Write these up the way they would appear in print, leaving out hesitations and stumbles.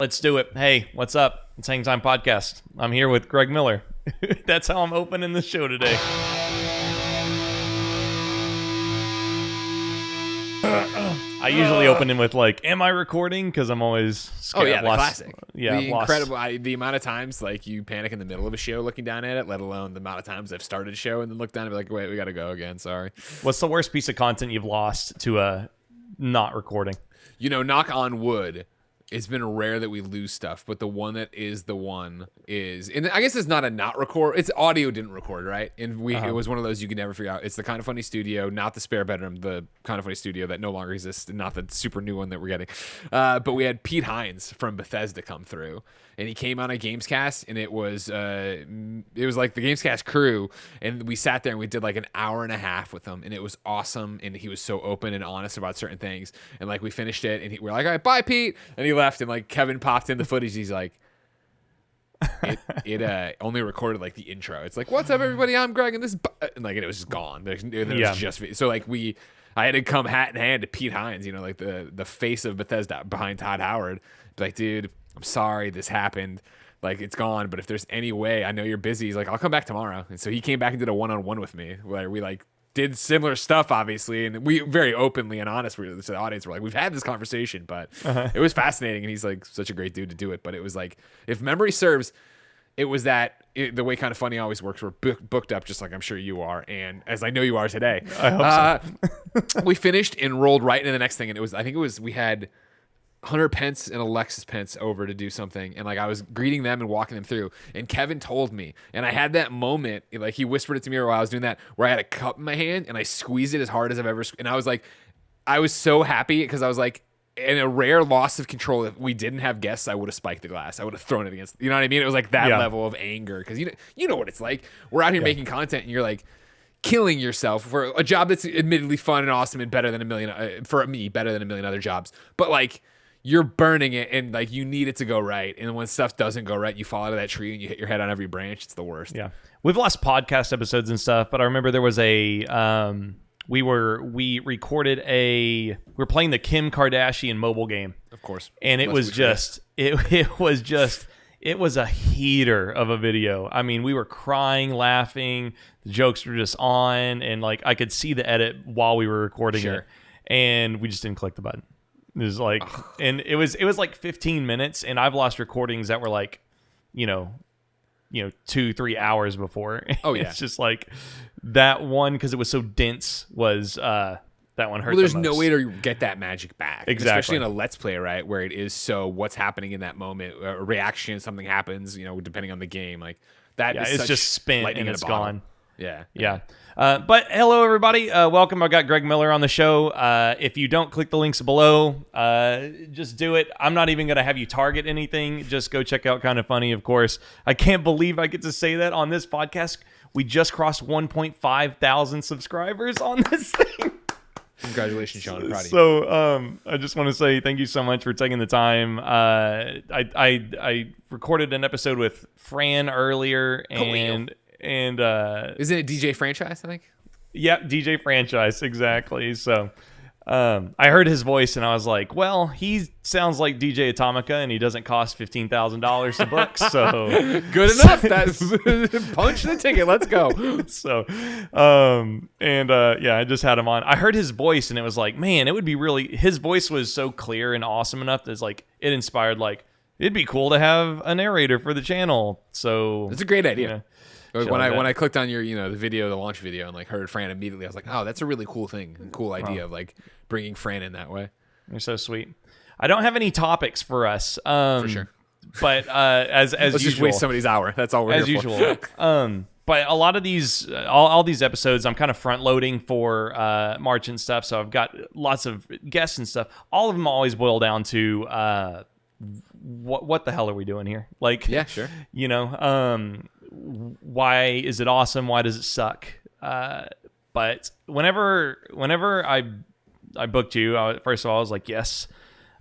Let's do it. Hey, what's up? It's Hang Time Podcast. I'm here with Greg Miller. That's how I'm opening the show today. I usually open him with like, "Am I recording?" Because I'm always scared. Oh yeah, the classic. Yeah, the incredible. The amount of times like you panic in the middle of a show looking down at it, let alone the amount of times I've started a show and then look down and be like, "Wait, we got to go again." Sorry. What's the worst piece of content you've lost to not recording? You know, knock on wood. It's been rare that we lose stuff, but the one that is the one is, and I guess it's not a not record. It's audio didn't record, right? And it was one of those you could never figure out. It's the Kind of Funny studio, not the spare bedroom, the Kind of Funny studio that no longer exists, and not the super new one that we're getting. But we had Pete Hines from Bethesda come through, and he came on a Gamescast, and it was like the Gamescast crew, and we sat there and we did like an hour and a half with him, and it was awesome, and he was so open and honest about certain things, and like we finished it, and we're like, all right, bye, Pete, and he left, and like Kevin popped in the footage, he's like, it only recorded like the intro. It's like, what's up, everybody? I'm Greg, and this, and like, and it was just gone. There was just so like I had to come hat in hand to Pete Hines, you know, like the face of Bethesda behind Todd Howard. Be like, dude, I'm sorry this happened. Like, it's gone, but if there's any way, I know you're busy. He's like, I'll come back tomorrow. And so he came back and did a one-on-one with me where we like did similar stuff, obviously, and we very openly and honest to the audience were like, we've had this conversation, but it was fascinating, and he's like such a great dude to do it. But it was like, if memory serves, it was the way Kind of Funny always works. We're booked up, just like I'm sure you are, and as I know you are today. I hope so. We finished and rolled right into the next thing, and we had Hunter Pence and Alexis Pence over to do something, and like I was greeting them and walking them through, and Kevin told me, and I had that moment, like he whispered it to me while I was doing that, where I had a cup in my hand and I squeezed it as hard as I've ever, and I was like, I was so happy because I was like, in a rare loss of control, if we didn't have guests, I would have spiked the glass. I would have thrown it against, you know what I mean? It was like that level of anger, because you know what it's like. We're out here making content, and you're like killing yourself for a job that's admittedly fun and awesome and better than a million other jobs, but like, you're burning it, and like you need it to go right. And when stuff doesn't go right, you fall out of that tree and you hit your head on every branch. It's the worst. Yeah, we've lost podcast episodes and stuff, but I remember there was we recorded we were playing the Kim Kardashian mobile game, of course, and it was a heater of a video. I mean, we were crying, laughing, the jokes were just on, and like I could see the edit while we were recording it, and we just didn't click the button. It was like, and it was like 15 minutes, and I've lost recordings that were like, 2-3 hours before. Oh yeah, it's just like that one, because it was so dense, was that one hurt. Well, there's the no most. way to get that magic back, exactly, especially in a Let's Play, right, where it is so what's happening in that moment, a reaction, something happens, depending on the game, like that. Yeah, is it's such just spent and it's gone. Yeah. But hello, everybody. Welcome. I've got Greg Miller on the show. If you don't click the links below, just do it. I'm not even going to have you target anything. Just go check out Kind of Funny, of course. I can't believe I get to say that on this podcast. We just crossed 1.5 thousand subscribers on this thing. Congratulations, Shaun. I'm proud of you. So I just want to say thank you so much for taking the time. I recorded an episode with Fran earlier, and isn't it DJ Franchise, I think? Yeah, DJ Franchise, exactly. So I heard his voice and I was like, well, he sounds like DJ Atomica, and he doesn't cost $15,000 to book, so good enough. That's punch the ticket. Let's go. So I just had him on. I heard his voice and it was like, man, it would be really, his voice was so clear and awesome enough that it's like it inspired, like, it'd be cool to have a narrator for the channel. So it's a great idea. When I clicked on your, the video, the launch video, and like heard Fran immediately, I was like, oh, that's a really cool thing, cool idea of like bringing Fran in that way. You're so sweet. I don't have any topics for us, for sure. But as let's usual, just waste somebody's hour. That's all we're as here usual. For. But a lot of these, all these episodes, I'm kind of front loading for March and stuff. So I've got lots of guests and stuff. All of them always boil down to what the hell are we doing here? Like, yeah, sure. Why is it awesome? Why does it suck? But whenever I booked you, first of all, I was like, yes.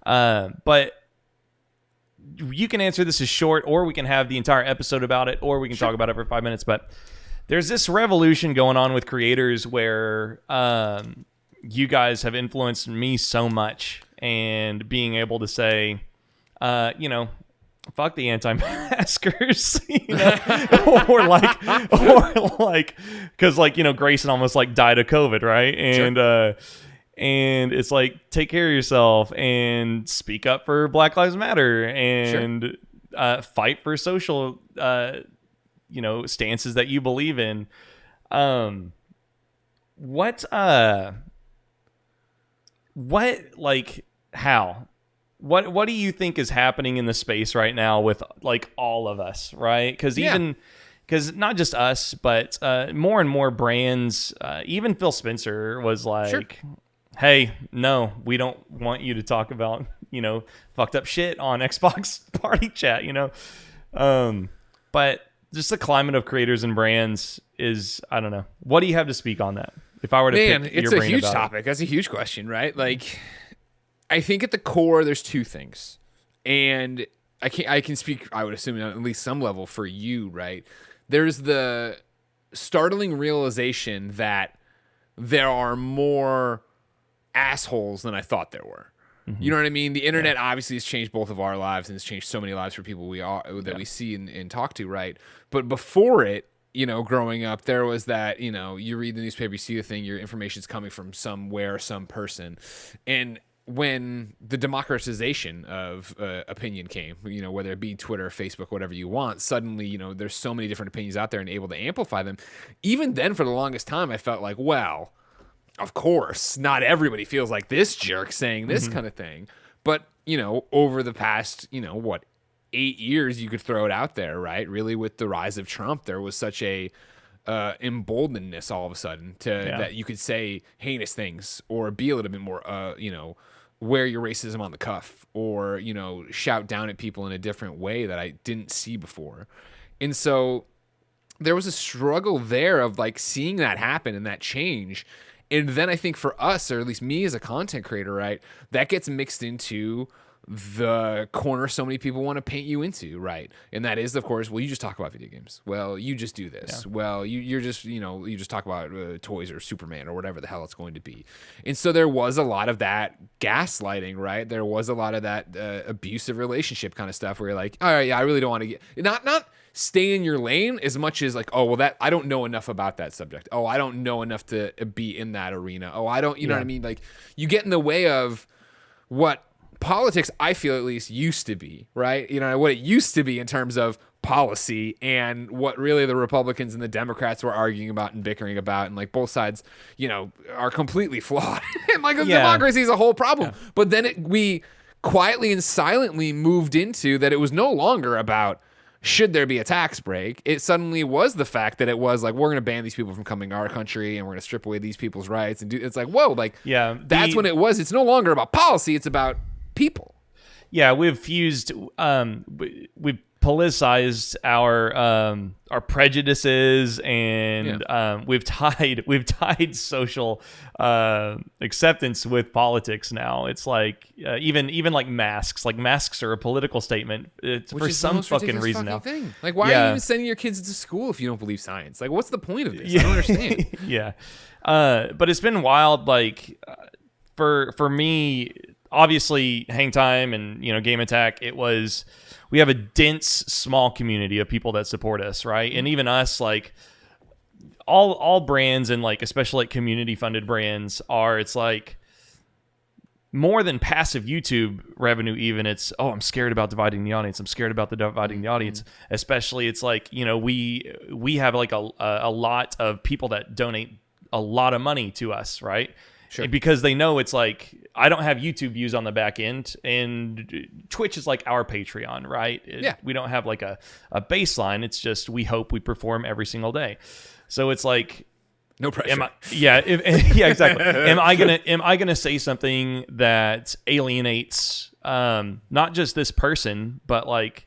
But you can answer this as short, or we can have the entire episode about it, or we can talk about it for 5 minutes. But there's this revolution going on with creators where you guys have influenced me so much, and being able to say, you know, fuck the anti-maskers, you know, or like, because like, you know, Grayson almost like died of COVID, right? And it's like, take care of yourself and speak up for Black Lives Matter and fight for social, you know, stances that you believe in. What like how? What do you think is happening in the space right now with like all of us, right? Because not just us, but more and more brands, even Phil Spencer was like, hey, no, we don't want you to talk about, you know, fucked up shit on Xbox Party Chat, you know? But just the climate of creators and brands is, I don't know. What do you have to speak on that? If I were to pick your brain about it. it's a huge topic. That's a huge question, right? Like, I think at the core, there's two things. And I can speak, I would assume, on at least some level for you, right? There's the startling realization that there are more assholes than I thought there were. Mm-hmm. You know what I mean? The internet obviously has changed both of our lives, and it's changed so many lives for people we see and talk to, right? But before it, you know, growing up, there was that, you know, you read the newspaper, you see the thing, your information's coming from somewhere, some person. And when the democratization of opinion came, you know, whether it be Twitter, Facebook, whatever you want, suddenly, you know, there's so many different opinions out there and able to amplify them. Even then, for the longest time, I felt like, well, of course, not everybody feels like this jerk saying this kind of thing. But, you know, over the past, you know, 8 years, you could throw it out there, right? Really, with the rise of Trump, there was such a emboldenedness all of a sudden that you could say heinous things or be a little bit more, you know, wear your racism on the cuff or, you know, shout down at people in a different way that I didn't see before. And so there was a struggle there of like seeing that happen and that change. And then I think for us, or at least me as a content creator, right, that gets mixed into the corner so many people want to paint you into, right? And that is, of course, well, you just talk about video games. Well, you just do this. Yeah. Well, you're just, you know, you just talk about toys or Superman or whatever the hell it's going to be. And so there was a lot of that gaslighting, right? There was a lot of that abusive relationship kind of stuff where you're like, all right, yeah, I really don't want to get, not stay in your lane as much as like, oh, well, that I don't know enough about that subject. Oh, I don't know enough to be in that arena. Oh, I don't, you know what I mean? Like you get in the way of what politics, I feel at least, used to be, right? You know, what it used to be in terms of policy and what really the Republicans and the Democrats were arguing about and bickering about. And like both sides, you know, are completely flawed. And like democracy is a whole problem. Yeah. But then we quietly and silently moved into that it was no longer about should there be a tax break. It suddenly was the fact that it was like, we're going to ban these people from coming to our country and we're going to strip away these people's rights. And it's like, whoa, like that's when it was. It's no longer about policy. It's about people. Yeah, we've fused, we've politicized our prejudices, and we've tied social acceptance with politics now. It's like even like masks. Like masks are a political statement. It's for some fucking reason now. Thing. Like, why are you even sending your kids to school if you don't believe science? Like, what's the point of this? I don't understand. Yeah, but it's been wild. Like for me. Obviously, Hang Time and, you know, Game Attack, we have a dense, small community of people that support us, right? And even us, like, all brands and, like, especially, like, community-funded brands it's, like, more than passive YouTube revenue even. It's, oh, I'm scared about dividing the audience. I'm scared about dividing the audience. Especially, it's, like, you know, we have, like, a lot of people that donate a lot of money to us, right? Sure. Because they know it's like, I don't have YouTube views on the back end, and Twitch is like our Patreon, right? We don't have like a baseline. It's just we hope we perform every single day. So it's like, no pressure. Exactly. Am I gonna say something that alienates not just this person, but like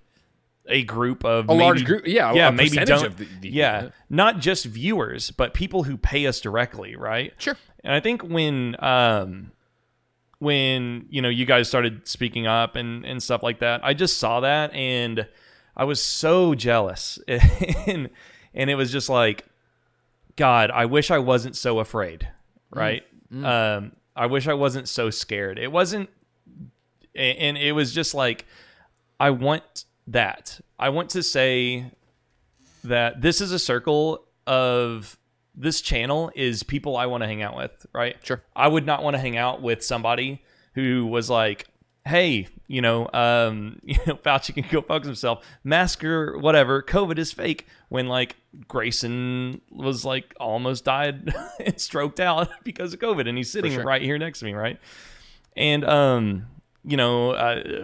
a group of large group, maybe don't, not just viewers, but people who pay us directly, right? Sure. And I think when you know, you guys started speaking up and stuff like that, I just saw that and I was so jealous. And it was just like, God, I wish I wasn't so afraid, right? I wish I wasn't so scared. It wasn't, and it was just like, I want that. I want to say that this is a circle of this channel is people I want to hang out with, right? Sure. I would not want to hang out with somebody who was like, hey, Fauci can go fuck himself, mask or whatever, COVID is fake, when like Grayson was like almost died and stroked out because of COVID, and he's sitting right here next to me, right? And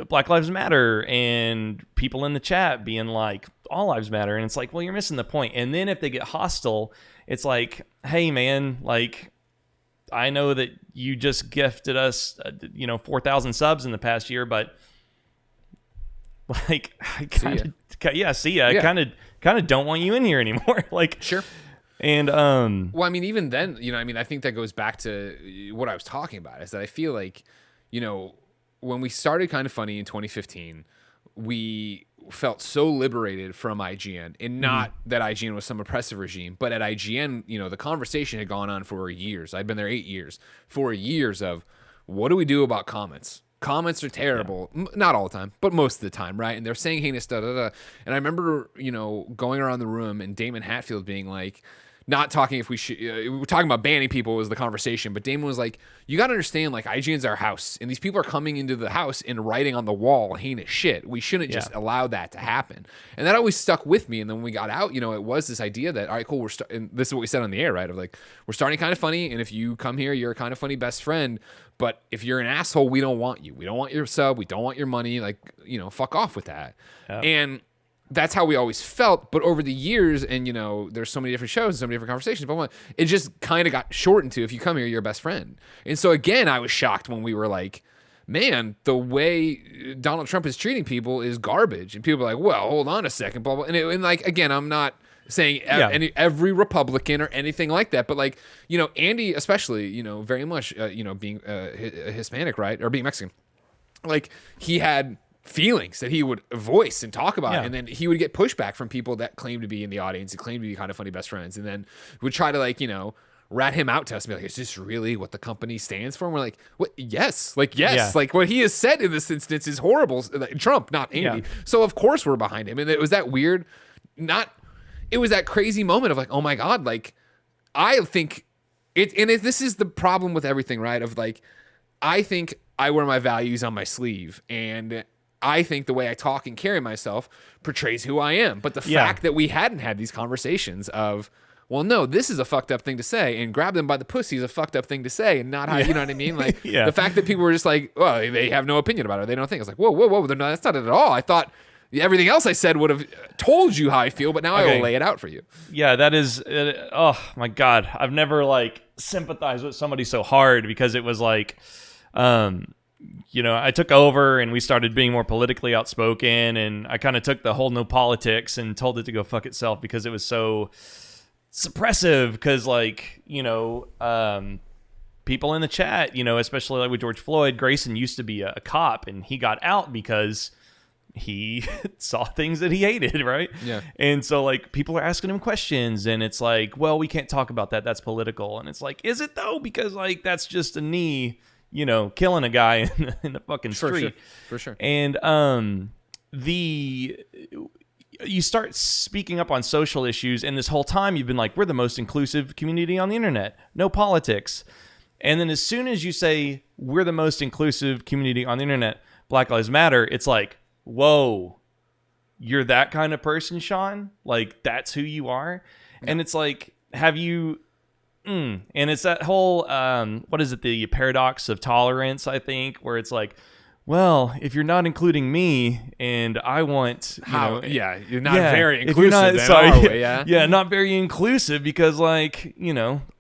Black Lives Matter, and people in the chat being like, all lives matter, and it's like, well, you're missing the point. And then if they get hostile, it's like, hey man, like, I know that you just gifted us 4,000 subs in the past year, but like, I kind of see ya. I kind of don't want you in here anymore. Like, sure. And well, I mean, even then, I think that goes back to what I was talking about, is that I feel like, when we started Kind of Funny in 2015, we felt so liberated from IGN, and not that IGN was some oppressive regime, but at IGN, the conversation had gone on for years. I'd been there 8 years, 4 years of, what do we do about comments? Comments are terrible. Yeah. Not all the time, but most of the time, right? And they're saying heinous da-da-da. And I remember, going around the room and Damon Hatfield being like, not talking if we should, we were talking about banning people was the conversation, but Damon was like, you got to understand, like, IGN's our house, and these people are coming into the house and writing on the wall heinous shit. We shouldn't just allow that to happen. And that always stuck with me. And then when we got out, it was this idea that, all right, cool, and this is what we said on the air, right? Of like, we're starting Kind of Funny, and if you come here, you're a Kind of Funny best friend, but if you're an asshole, we don't want you. We don't want your sub. We don't want your money. Like, fuck off with that. Yep. And that's how we always felt. But over the years, and there's so many different shows and so many different conversations, but it just kind of got shortened to, if you come here, you're a best friend. And so again, I was shocked when we were like, man, the way Donald Trump is treating people is garbage. And people are like, well, hold on a second, blah, blah. And like, again, I'm not saying every Republican or anything like that, but like, Andy especially, very much, being Hispanic, right? Or being Mexican, like, he had feelings that he would voice and talk about, and then he would get pushback from people that claimed to be in the audience and claimed to be Kind of Funny best friends, and then would try to, like, rat him out to us and be like, is this really what the company stands for? And we're like, what? Yes. Like, yes. Yeah. Like, what he has said in this instance is horrible. Trump, not Andy. Yeah. So of course we're behind him. And it was that weird, it was that crazy moment of like, oh my God, like, I think this is the problem with everything, right? Of like, I think I wear my values on my sleeve, and I think the way I talk and carry myself portrays who I am. But the fact that we hadn't had these conversations of, well, no, this is a fucked up thing to say, and grab them by the pussy is a fucked up thing to say, and not how, you know what I mean? Like, the fact that people were just like, well, they have no opinion about it, they don't think. It's like, whoa, that's not it at all. I thought everything else I said would have told you how I feel, but now I will lay it out for you. Yeah, that is, oh my God. I've never like sympathized with somebody so hard, because it was like, I took over and we started being more politically outspoken, and I kind of took the whole no politics and told it to go fuck itself, because it was so suppressive. Because like, people in the chat, especially like with George Floyd, Grayson used to be a cop, and he got out because he saw things that he hated, right? Yeah. And so like people are asking him questions, and it's like, well, we can't talk about that. That's political. And it's like, is it though? Because like, that's just a knee, killing a guy in the fucking street. For sure. And you start speaking up on social issues, and this whole time you've been like, we're the most inclusive community on the internet, no politics. And then as soon as you say we're the most inclusive community on the internet, Black Lives Matter, it's like, whoa, you're that kind of person, Shaun? Like, that's who you are? Yeah. And it's like, have you... And it's that whole, what is it, the paradox of tolerance, I think, where it's like, well, if you're not including me, and I want, you're not very inclusive. Not very inclusive, because like,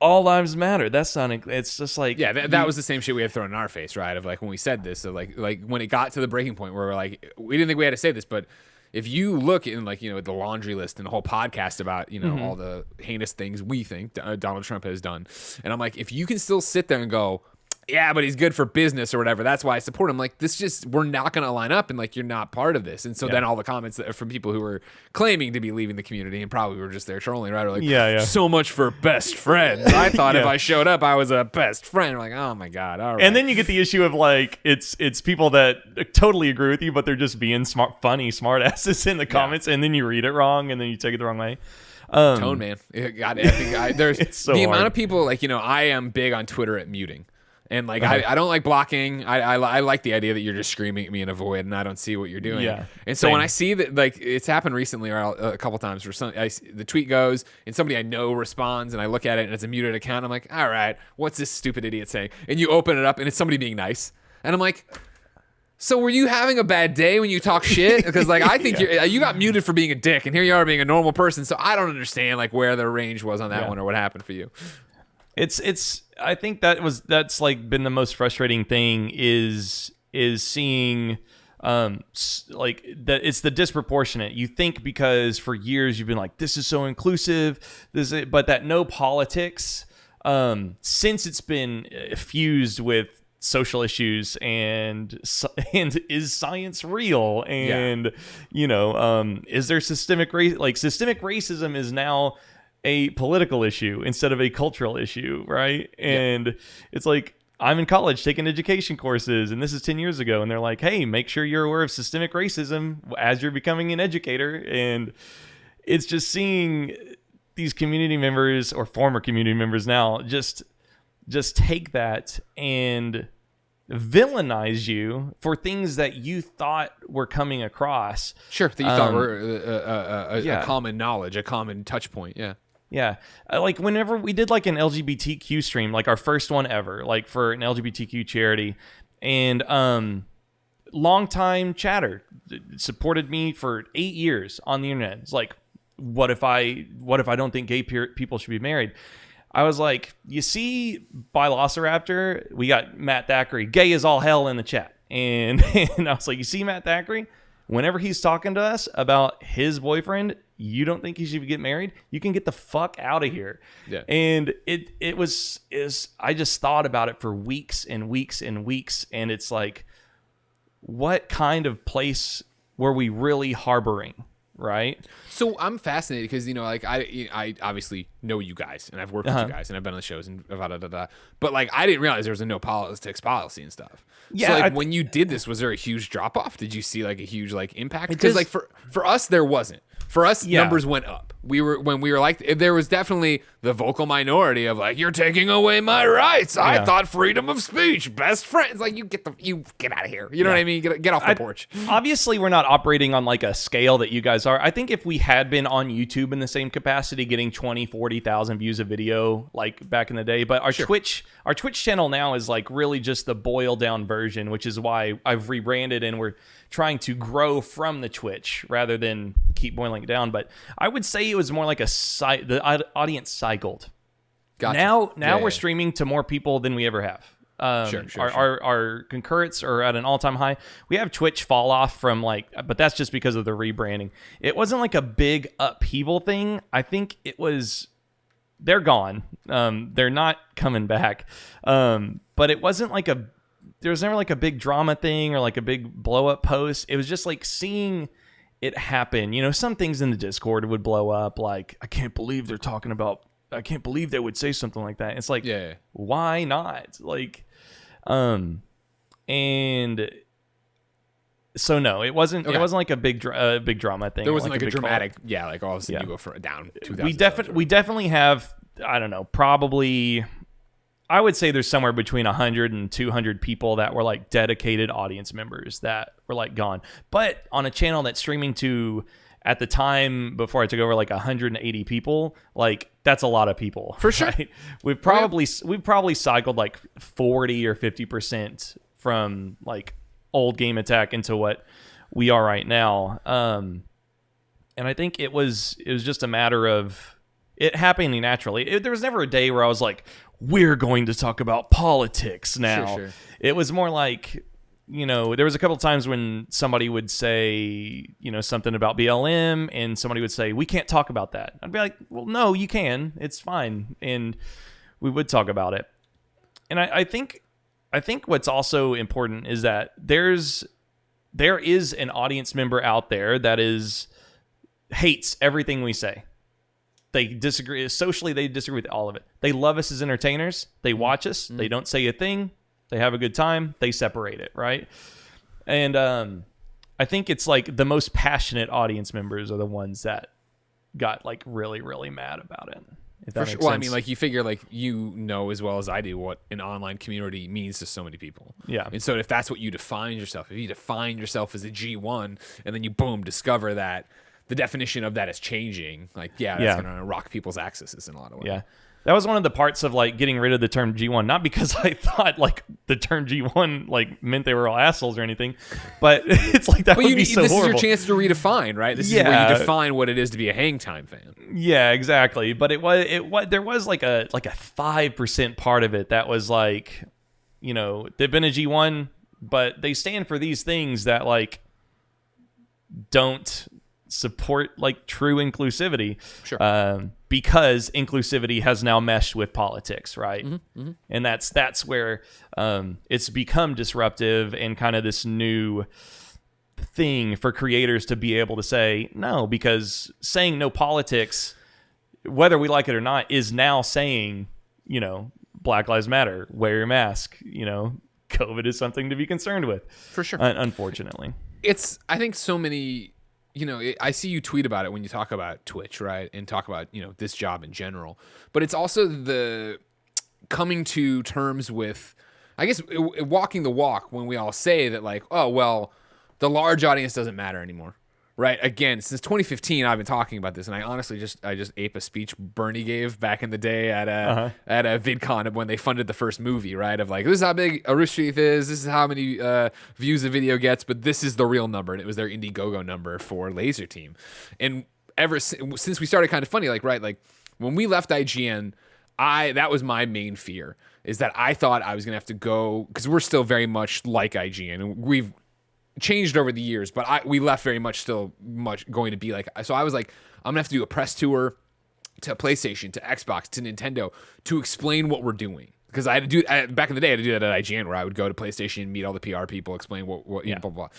all lives matter. That's not. It's just like, that was the same shit we had thrown in our face, right? Of like when we said this, so like when it got to the breaking point where we're like, we didn't think we had to say this, but if you look in like, the laundry list and the whole podcast about, all the heinous things we think Donald Trump has done, and I'm like, if you can still sit there and go, yeah, but he's good for business or whatever. That's why I support him. Like, we're not going to line up, and like, you're not part of this. And so then all the comments that are from people who were claiming to be leaving the community and probably were just there trolling, right? Are like, so much for best friends. I thought if I showed up, I was a best friend. I'm like, oh my God. All right. And then you get the issue of like, it's people that totally agree with you, but they're just being funny smart asses in the comments. And then you read it wrong and then you take it the wrong way. Tone, man. God, I think there's so the hard. amount of people, like, I am big on Twitter at muting. And like, I don't like blocking. I like the idea that you're just screaming at me in a void and I don't see what you're doing. Yeah. And so when I see that, like, it's happened recently or a couple times where the tweet goes and somebody I know responds and I look at it and it's a muted account. I'm like, all right, what's this stupid idiot saying? And you open it up and it's somebody being nice. And I'm like, so were you having a bad day when you talk shit? Because like, I think you got muted for being a dick and here you are being a normal person. So I don't understand like where the range was on that one or what happened for you. It's I think that's like been the most frustrating thing is seeing like that it's the disproportionate. You think because for years you've been like, this is so inclusive, but that no politics since it's been fused with social issues and is science real and is there systemic racism is now a political issue instead of a cultural issue, right? And it's like, I'm in college taking education courses, and this is 10 years ago, and they're like, hey, make sure you're aware of systemic racism as you're becoming an educator. And it's just seeing these community members or former community members now just take that and villainize you for things that you thought were coming across. Sure, that you thought were a common knowledge, a common touch point. Yeah. Like whenever we did like an LGBTQ stream, like our first one ever, like for an LGBTQ charity, and longtime chatter supported me for 8 years on the internet. It's like, what if I don't think gay people should be married? I was like, you see, Velociraptor, we got Matt Thackeray, gay as all hell in the chat. And I was like, you see Matt Thackeray? Whenever he's talking to us about his boyfriend, you don't think he should get married? You can get the fuck out of here. Yeah. And I just thought about it for weeks and weeks and weeks. And it's like, what kind of place were we really harboring? Right. So I'm fascinated because, like I obviously know you guys and I've worked with you guys and I've been on the shows and but like, I didn't realize there was a no politics policy and stuff. Yeah. So like when you did this, was there a huge drop off? Did you see like a huge like impact? Because like for us, there wasn't. For us, numbers went up. When we were like, there was definitely the vocal minority of like, you're taking away my rights. I thought freedom of speech, best friends. Like you get out of here. You know what I mean? Get off the porch. Obviously, we're not operating on like a scale that you guys are. I think if we had been on YouTube in the same capacity, getting 20, 40,000 views a video like back in the day, but our Twitch channel now is like really just the boiled down version, which is why I've rebranded and we're trying to grow from the Twitch rather than keep boiling it down. But I would say it was more like the audience cycled. Gotcha. Now we're streaming to more people than we ever have. Our concurrents are at an all-time high. We have Twitch fall off from but that's just because of the rebranding. It wasn't like a big upheaval thing. I think it was, they're gone. They're not coming back. But it wasn't like there was never like a big drama thing or like a big blow up post. It was just like seeing it happen. Some things in the Discord would blow up. Like, I can't believe they would say something like that. It's like, why not? Like, and so no, it wasn't. It wasn't like a big drama thing. There wasn't like a dramatic, like all of a sudden you go for down 2,000. We definitely have. I don't know. Probably, I would say there's somewhere between 100 and 200 people that were like dedicated audience members that were like gone. But on a channel that's streaming to, at the time before I took over, like 180 people, like that's a lot of people. For sure. Right? We've probably cycled like 40 or 50% from like old Game Attack into what we are right now. And I think it was just a matter of it happening naturally. There was never a day where I was like, we're going to talk about politics now. Sure. It was more like, there was a couple of times when somebody would say, something about BLM and somebody would say, we can't talk about that. I'd be like, well, no, you can. It's fine. And we would talk about it. And I think I think what's also important is that there is an audience member out there that hates everything we say. They disagree socially. They disagree with all of it. They love us as entertainers. They watch us. They don't say a thing. They have a good time. They separate it, right? And I think it's like the most passionate audience members are the ones that got like really, really mad about it. If that makes sense. Well, I mean, like you figure, like you know as well as I do what an online community means to so many people. Yeah. And so if that's what you define yourself, if you define yourself as a G1, and then you boom discover that the definition of that is changing, like that's gonna rock people's axes in a lot of ways. Yeah. That was one of the parts of like getting rid of the term G1, not because I thought like the term G1 like meant they were all assholes or anything, but it's like that would be so this horrible. This is your chance to redefine, right? This is where you define what it is to be a Hang Time fan. Yeah, exactly. But there was like a 5% part of it that was like, you know, they've been a G1, but they stand for these things that like don't support like true inclusivity. Sure. Because inclusivity has now meshed with politics, right? And that's where it's become disruptive and kind of this new thing for creators to be able to say no, because saying no politics, whether we like it or not, is now saying, you know, Black Lives Matter, wear your mask, you know, COVID is something to be concerned with. For sure. Unfortunately. I think so many, you know, I see you tweet about it when you talk about Twitch, right? And talk about, you know, this job in general. But it's also the coming to terms with, I guess, walking the walk when we all say that, like, oh, well, the large audience doesn't matter anymore, right? Again, since 2015, I've been talking about this, and I honestly just ape a speech Bernie gave back in the day at a VidCon when they funded the first movie, right? Of like, this is how big a Rooster Teeth is, this is how many views the video gets, but this is the real number, and it was their Indiegogo number for Laser Team. And ever since we started Kind of Funny, like, right, like when we left IGN, that was my main fear, is that I thought I was gonna have to go, because we're still very much like IGN, and we've changed over the years, but we left very much still much going to be like. So I was like, I'm gonna have to do a press tour to PlayStation, to Xbox, to Nintendo to explain what we're doing, because I had to do back in the day. I had to do that at IGN, where I would go to PlayStation, meet all the PR people, explain what you know, blah blah.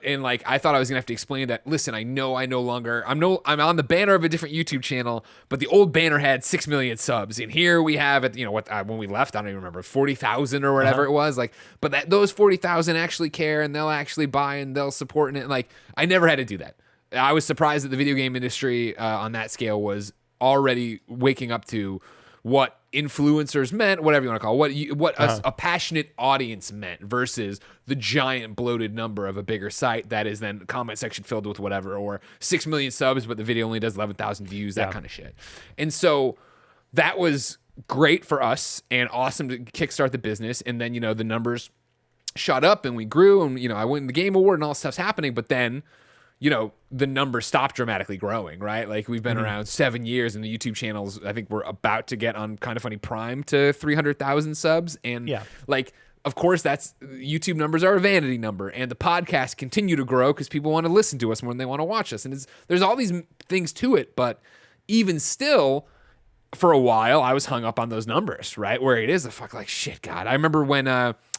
And like I thought I was gonna have to explain that. Listen, I'm on the banner of a different YouTube channel, but the old banner had 6 million subs, and here we have it. You know what? When we left, I don't even remember, 40,000 or whatever it was. Like, but those 40,000 actually care, and they'll actually buy, and they'll support it. And like, I never had to do that. I was surprised that the video game industry on that scale was already waking up to what influencers meant, whatever you want to call it, what a passionate audience meant versus the giant bloated number of a bigger site that is then comment section filled with whatever, or 6 million subs, but the video only does 11,000 views, that kind of shit. And so that was great for us and awesome to kickstart the business. And then, you know, the numbers shot up and we grew, and, you know, I won the Game Award and all this stuff's happening, but then, you know, the numbers stopped dramatically growing, right? Like, we've been around 7 years, and the YouTube channels, I think we're about to get on Kind of Funny Prime to 300,000 subs. And like, of course, that's YouTube numbers are a vanity number, and the podcasts continue to grow because people want to listen to us more than they want to watch us. And there's all these things to it, but even still, for a while, I was hung up on those numbers, right? Where it is a fuck, like, shit, God. I remember when,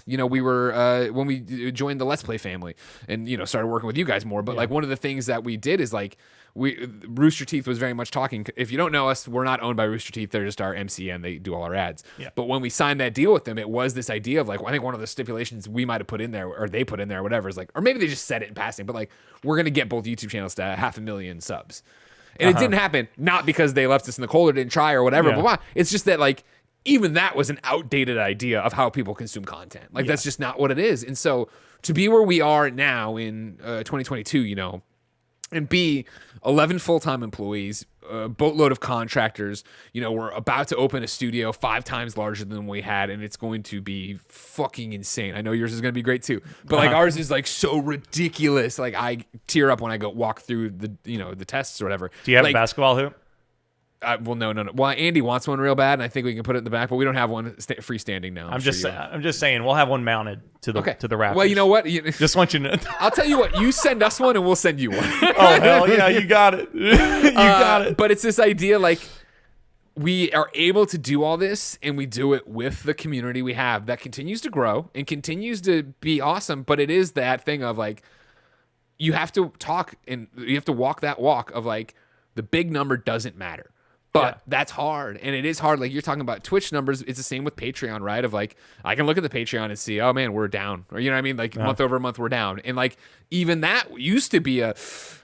you know, we were, when we joined the Let's Play family and, you know, started working with you guys more. But like, one of the things that we did is like, Rooster Teeth was very much talking. If you don't know us, we're not owned by Rooster Teeth. They're just our MCN. They do all our ads. Yeah. But when we signed that deal with them, it was this idea of like, I think one of the stipulations we might have put in there, or they put in there, or whatever, is like, or maybe they just said it in passing, but like, we're going to get both YouTube channels to 500,000 subs. And it didn't happen, not because they left us in the cold or didn't try or whatever, but it's just that, like, even that was an outdated idea of how people consume content. Like, that's just not what it is. And so to be where we are now in 2022, you know, and be 11 full-time employees, a boatload of contractors, you know, we're about to open a studio 5 times larger than we had, and it's going to be fucking insane. I know yours is going to be great too, but like ours is like so ridiculous. Like, I tear up when I go walk through the, you know, the tests or whatever. Do you have like, a basketball hoop? Well, no. Well, Andy wants one real bad, and I think we can put it in the back, but we don't have one freestanding now. I'm just saying we'll have one mounted to the rafters. Well, you know what? Just want you to know. I'll tell you what. You send us one, and we'll send you one. Oh, hell yeah, you got it. You got it. But it's this idea, like, we are able to do all this, and we do it with the community we have that continues to grow and continues to be awesome. But it is that thing of like, you have to talk and you have to walk that walk of like, the big number doesn't matter. But that's hard. And it is hard. Like you're talking about Twitch numbers. It's the same with Patreon, right? Of like, I can look at the Patreon and see, oh man, we're down. Or you know what I mean? Like month over month, we're down. And like, even that used to be a,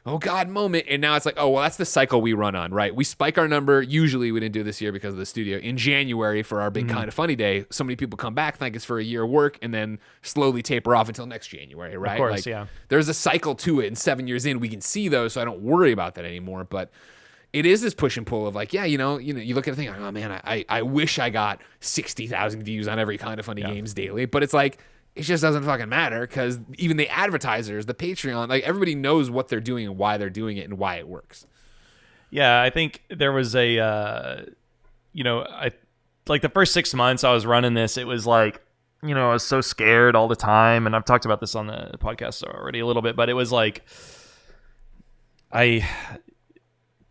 oh God moment. And now it's like, oh, well, that's the cycle we run on, right? We spike our number. Usually we didn't do this year because of the studio. In January for our big Kind of Funny day, so many people come back, think it's for a year of work, and then slowly taper off until next January, right? Of course, like, there's a cycle to it. And 7 years in, we can see those. So I don't worry about that anymore. But it is this push and pull of like, you look at a thing, like, oh man, I wish I got 60,000 views on every Kind of Funny games daily, but it's like, it just doesn't fucking matter because even the advertisers, the Patreon, like everybody knows what they're doing and why they're doing it and why it works. Yeah, I think there was I like the first 6 months I was running this, it was like, I was so scared all the time, and I've talked about this on the podcast already a little bit, but it was like,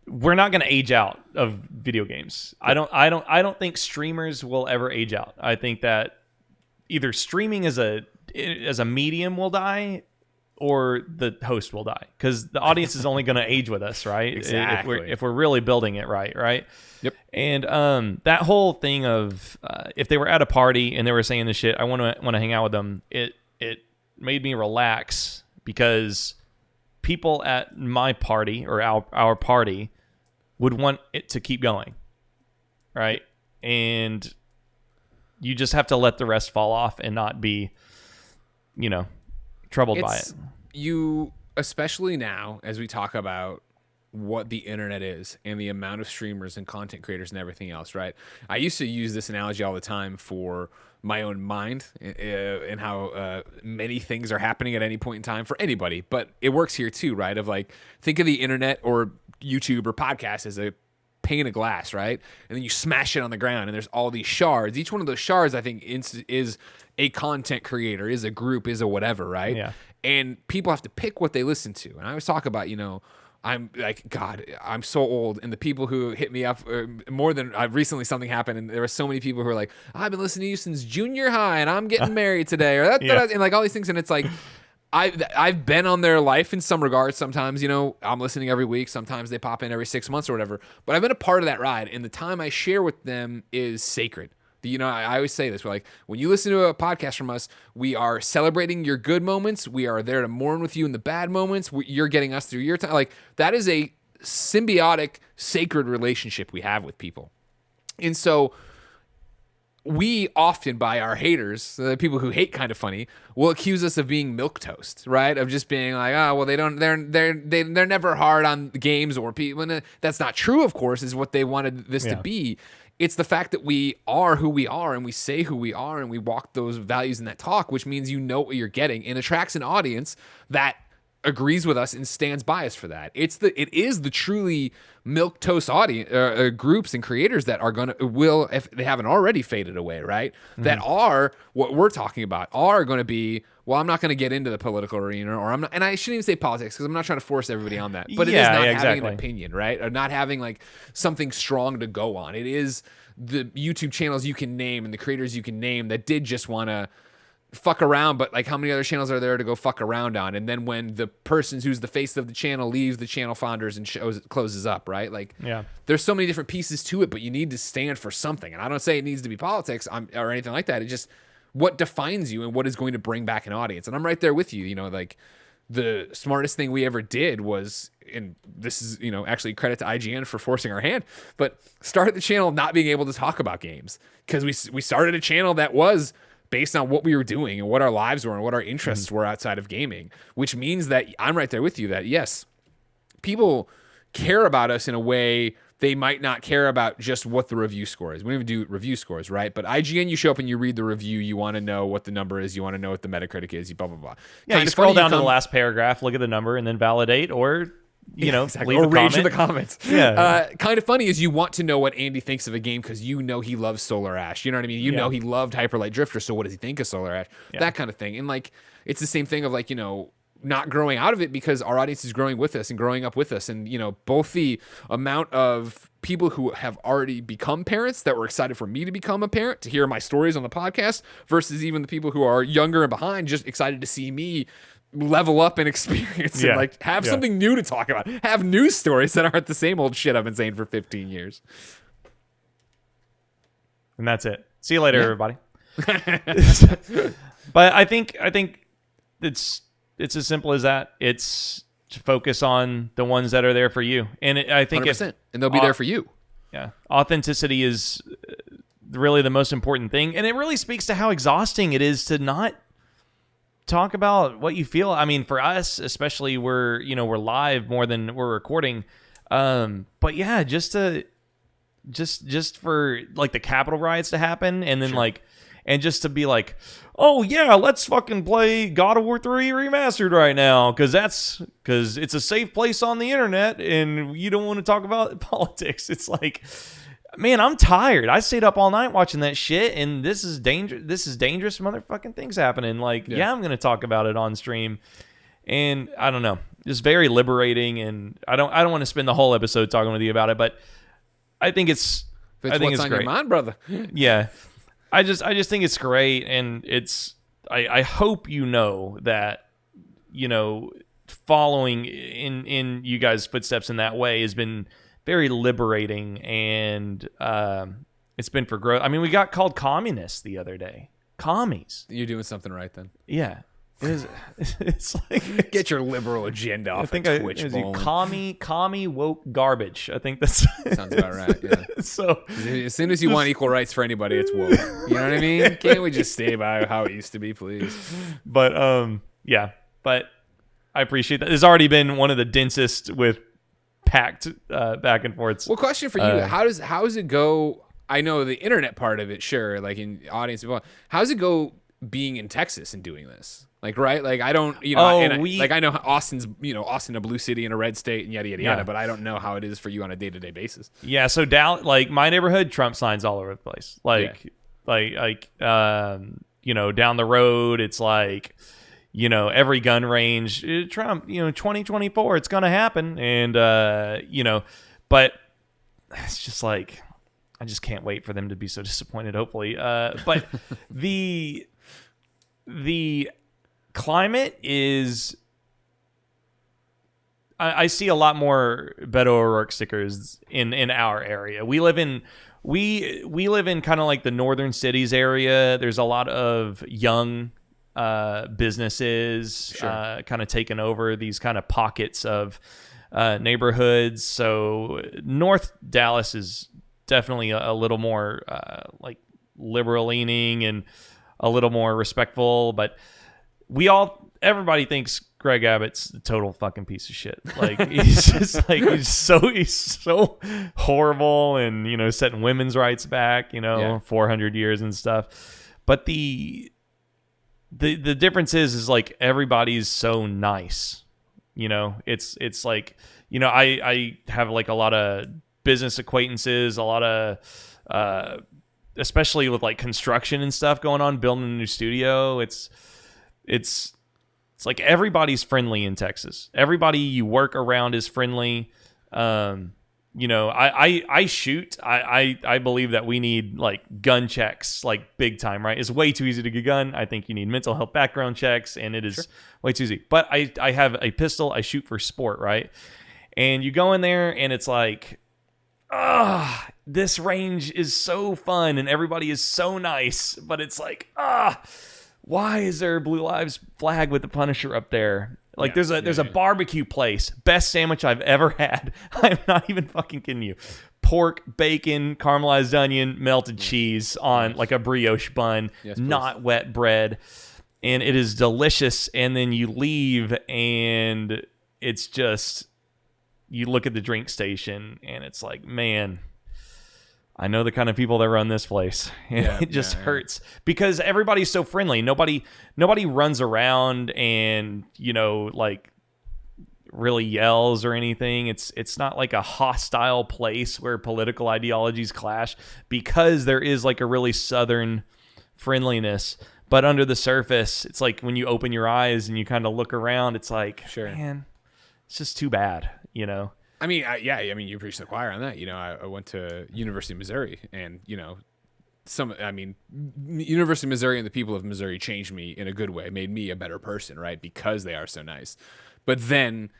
we're not going to age out of video games. I don't think streamers will ever age out. I think that either streaming as a medium will die, or the host will die, because the audience is only going to age with us, right? Exactly. If we're really building it right. Yep. And that whole thing of if they were at a party and they were saying this shit, I want to hang out with them. It made me relax, because people at my party or our party would want it to keep going, right? And you just have to let the rest fall off and not be, troubled by it. You, especially now, as we talk about what the internet is and the amount of streamers and content creators and everything else, right? I used to use this analogy all the time for my own mind and how many things are happening at any point in time for anybody, but it works here too, right? Of like, think of the internet or YouTube or podcast as a pane of glass, right? And then you smash it on the ground and there's all these shards. Each one of those shards, I think, is a content creator, is a group, is a whatever, right? Yeah. And people have to pick what they listen to. And I always talk about, I'm like, God, I'm so old. And the people who hit me up more than recently something happened. And there were so many people who were like, I've been listening to you since junior high and I'm getting married today. Or and like all these things. And it's like, I've been on their life in some regards. Sometimes, I'm listening every week. Sometimes they pop in every 6 months or whatever. But I've been a part of that ride. And the time I share with them is sacred. I always say this. We're like, when you listen to a podcast from us, we are celebrating your good moments. We are there to mourn with you in the bad moments. You're getting us through your time. Like, that is a symbiotic, sacred relationship we have with people. And so we often, by our haters, the people who hate Kind of Funny, will accuse us of being milquetoast, right? Of just being like, oh, well, they're never hard on games or people. And that's not true, of course, is what they wanted this to be. It's the fact that we are who we are and we say who we are and we walk those values in that talk, which means you know what you're getting and attracts an audience that agrees with us and stands by us for that. It is the truly milquetoast audience groups and creators that will, if they haven't already faded away, right? Mm-hmm. That are what we're talking about, are going to be, well, I'm not going to get into the political arena, or I'm not, and I shouldn't even say politics because I'm not trying to force everybody on that, but it is not having an opinion, right? Or not having like something strong to go on. It is the YouTube channels you can name and the creators you can name that did just want to fuck around, but like how many other channels are there to go fuck around on? And then when the person who's the face of the channel leaves the channel founders and closes up, right? Like, there's so many different pieces to it, but you need to stand for something. And I don't say it needs to be politics or anything like that. It just what defines you and what is going to bring back an audience. And I'm right there with you. Like the smartest thing we ever did was, and this is, actually credit to IGN for forcing our hand, but started the channel not being able to talk about games, because we started a channel that was based on what we were doing and what our lives were and what our interests were outside of gaming, which means that I'm right there with you that, yes, people care about us in a way they might not care about just what the review score is. We don't even do review scores, right? But IGN, you show up and you read the review. You want to know what the number is. You want to know what the Metacritic is. You blah, blah, blah. Yeah, you scroll down to the last paragraph, look at the number, and then validate, or leave a rage comment in the comments. Yeah. Kind of funny is you want to know what Andy thinks of a game because you know he loves Solar Ash. You know what I mean? You know he loved Hyper Light Drifter, so what does he think of Solar Ash? That kind of thing. And like, it's the same thing of like, not growing out of it because our audience is growing with us and growing up with us. And, both the amount of people who have already become parents that were excited for me to become a parent, to hear my stories on the podcast, versus even the people who are younger and behind, just excited to see me level up and experience and like have something new to talk about, have news stories that aren't the same old shit I've been saying for 15 years. And that's it. See you later, everybody. But I think it's as simple as that. It's to focus on the ones that are there for you. And I think 100%. And they'll be there for you. Yeah. Authenticity is really the most important thing. And it really speaks to how exhausting it is to not talk about what you feel. I mean, for us, especially we're live more than we're recording. But yeah, just for like the Capitol riots to happen and then and just to be like, oh yeah, let's fucking play God of War 3 remastered right now because it's a safe place on the internet and you don't want to talk about politics. It's like, man, I'm tired. I stayed up all night watching that shit, and this is dangerous. This is dangerous motherfucking things happening. Like, yeah, I'm gonna talk about it on stream, and I don't know, it's very liberating. And I don't want to spend the whole episode talking with you about it, but I think it's what's on great. Your mind, brother. Yeah. I just think it's great, and I hope that following in you guys' footsteps in that way has been very liberating, and it's been for growth. I mean, we got called communists the other day. Commies. You're doing something right then. Yeah. It's like get your liberal agenda off. I think Twitch. Commie woke garbage. I think that's sounds about right. Yeah. So as soon as you want equal rights for anybody, it's woke. You know what I mean? Can't we just stay by how it used to be, please? But yeah. But I appreciate that. It's already been one of the densest with packed back and forths. Well, question for you: How does it go? I know the internet part of it, sure. Like in audience, how does it go being in Texas and doing this? Like, right? Like, I don't, I know Austin's, Austin, a blue city and a red state and yada, yada, yada, but I don't know how it is for you on a day-to-day basis. Yeah. So Dallas, like my neighborhood, Trump signs all over the place. Down the road, it's like, every gun range, Trump, 2024, it's going to happen. And, but it's just like, I just can't wait for them to be so disappointed, hopefully. But the climate is, I see a lot more Beto O'Rourke stickers in our area. We live in kind of like the northern cities area. There's a lot of young businesses kind of taking over these kind of pockets of neighborhoods. So North Dallas is definitely a little more like liberal leaning and a little more respectful, but everybody thinks Greg Abbott's a total fucking piece of shit. Like he's so horrible and setting women's rights back 400 years and stuff. But the difference is like everybody's so nice. It's like I have like a lot of business acquaintances, a lot of especially with like construction and stuff going on, building a new studio. It's like everybody's friendly in Texas. Everybody you work around is friendly. I shoot. I believe that we need like gun checks, like big time, right? It's way too easy to get a gun. I think you need mental health background checks, and it is way too easy. But I have a pistol. I shoot for sport, right? And you go in there, and it's like, this range is so fun, and everybody is so nice. But it's like, why is there a Blue Lives flag with the Punisher up there? Like there's a barbecue place. Best sandwich I've ever had. I'm not even fucking kidding you. Pork, bacon, caramelized onion, melted cheese on like a brioche bun, not wet bread. And it is delicious. And then you leave and it's just, you look at the drink station and it's like, man, I know the kind of people that run this place. And it just hurts because everybody's so friendly. Nobody runs around and, like really yells or anything. It's not like a hostile place where political ideologies clash because there is like a really Southern friendliness. But under the surface, it's like when you open your eyes and you kind of look around, it's like, man, it's just too bad, you know? I mean, I mean, you preached the choir on that. You know, I went to University of Missouri, and, you know, University of Missouri and the people of Missouri changed me in a good way, made me a better person, right? Because they are so nice. But then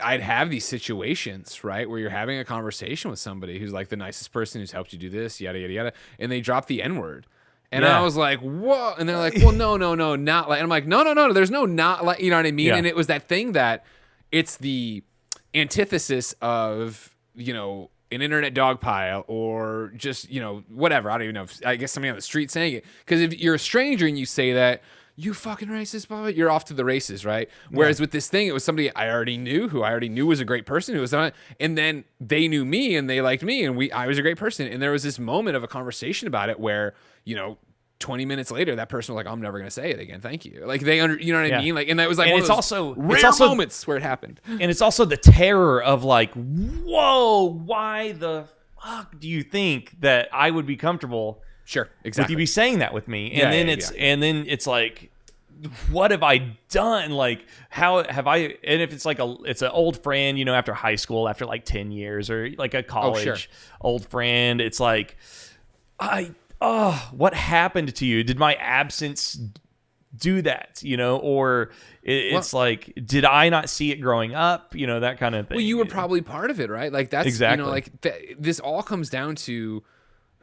I'd have these situations, right, where you're having a conversation with somebody who's like the nicest person who's helped you do this, yada, yada, yada, and they drop the N-word. And I was like, whoa. And they're like, well, no, not like. And I'm like, no, there's no not like, you know what I mean? Yeah. And it was that thing that it's the antithesis of, you know, an internet dog pile or just, you know, whatever. I don't even know. I guess somebody on the street saying it. Because if you're a stranger and you say that, you fucking racist, blah, blah, you're off to the races, right? Whereas with this thing, it was somebody I already knew, who I already knew was a great person, who was on it, and then they knew me and they liked me, and I was a great person. And there was this moment of a conversation about it where, you know, 20 minutes later, that person was like, I'm never going to say it again. Thank you. Like, you know what I mean? Like, and that was like, one of those rare moments where it happened. And it's also the terror of like, whoa, why the fuck do you think that I would be comfortable? Sure, exactly. Would you be saying that with me? And and then it's like, what have I done? Like, how have I? And if it's like it's an old friend, you know, after high school, after like 10 years, or like a college old friend, it's like, what happened to you? Did my absence do that? You know, or it's like, did I not see it growing up? You know, that kind of thing. Well, you were probably part of it, right? Like that's exactly, you know, like this all comes down to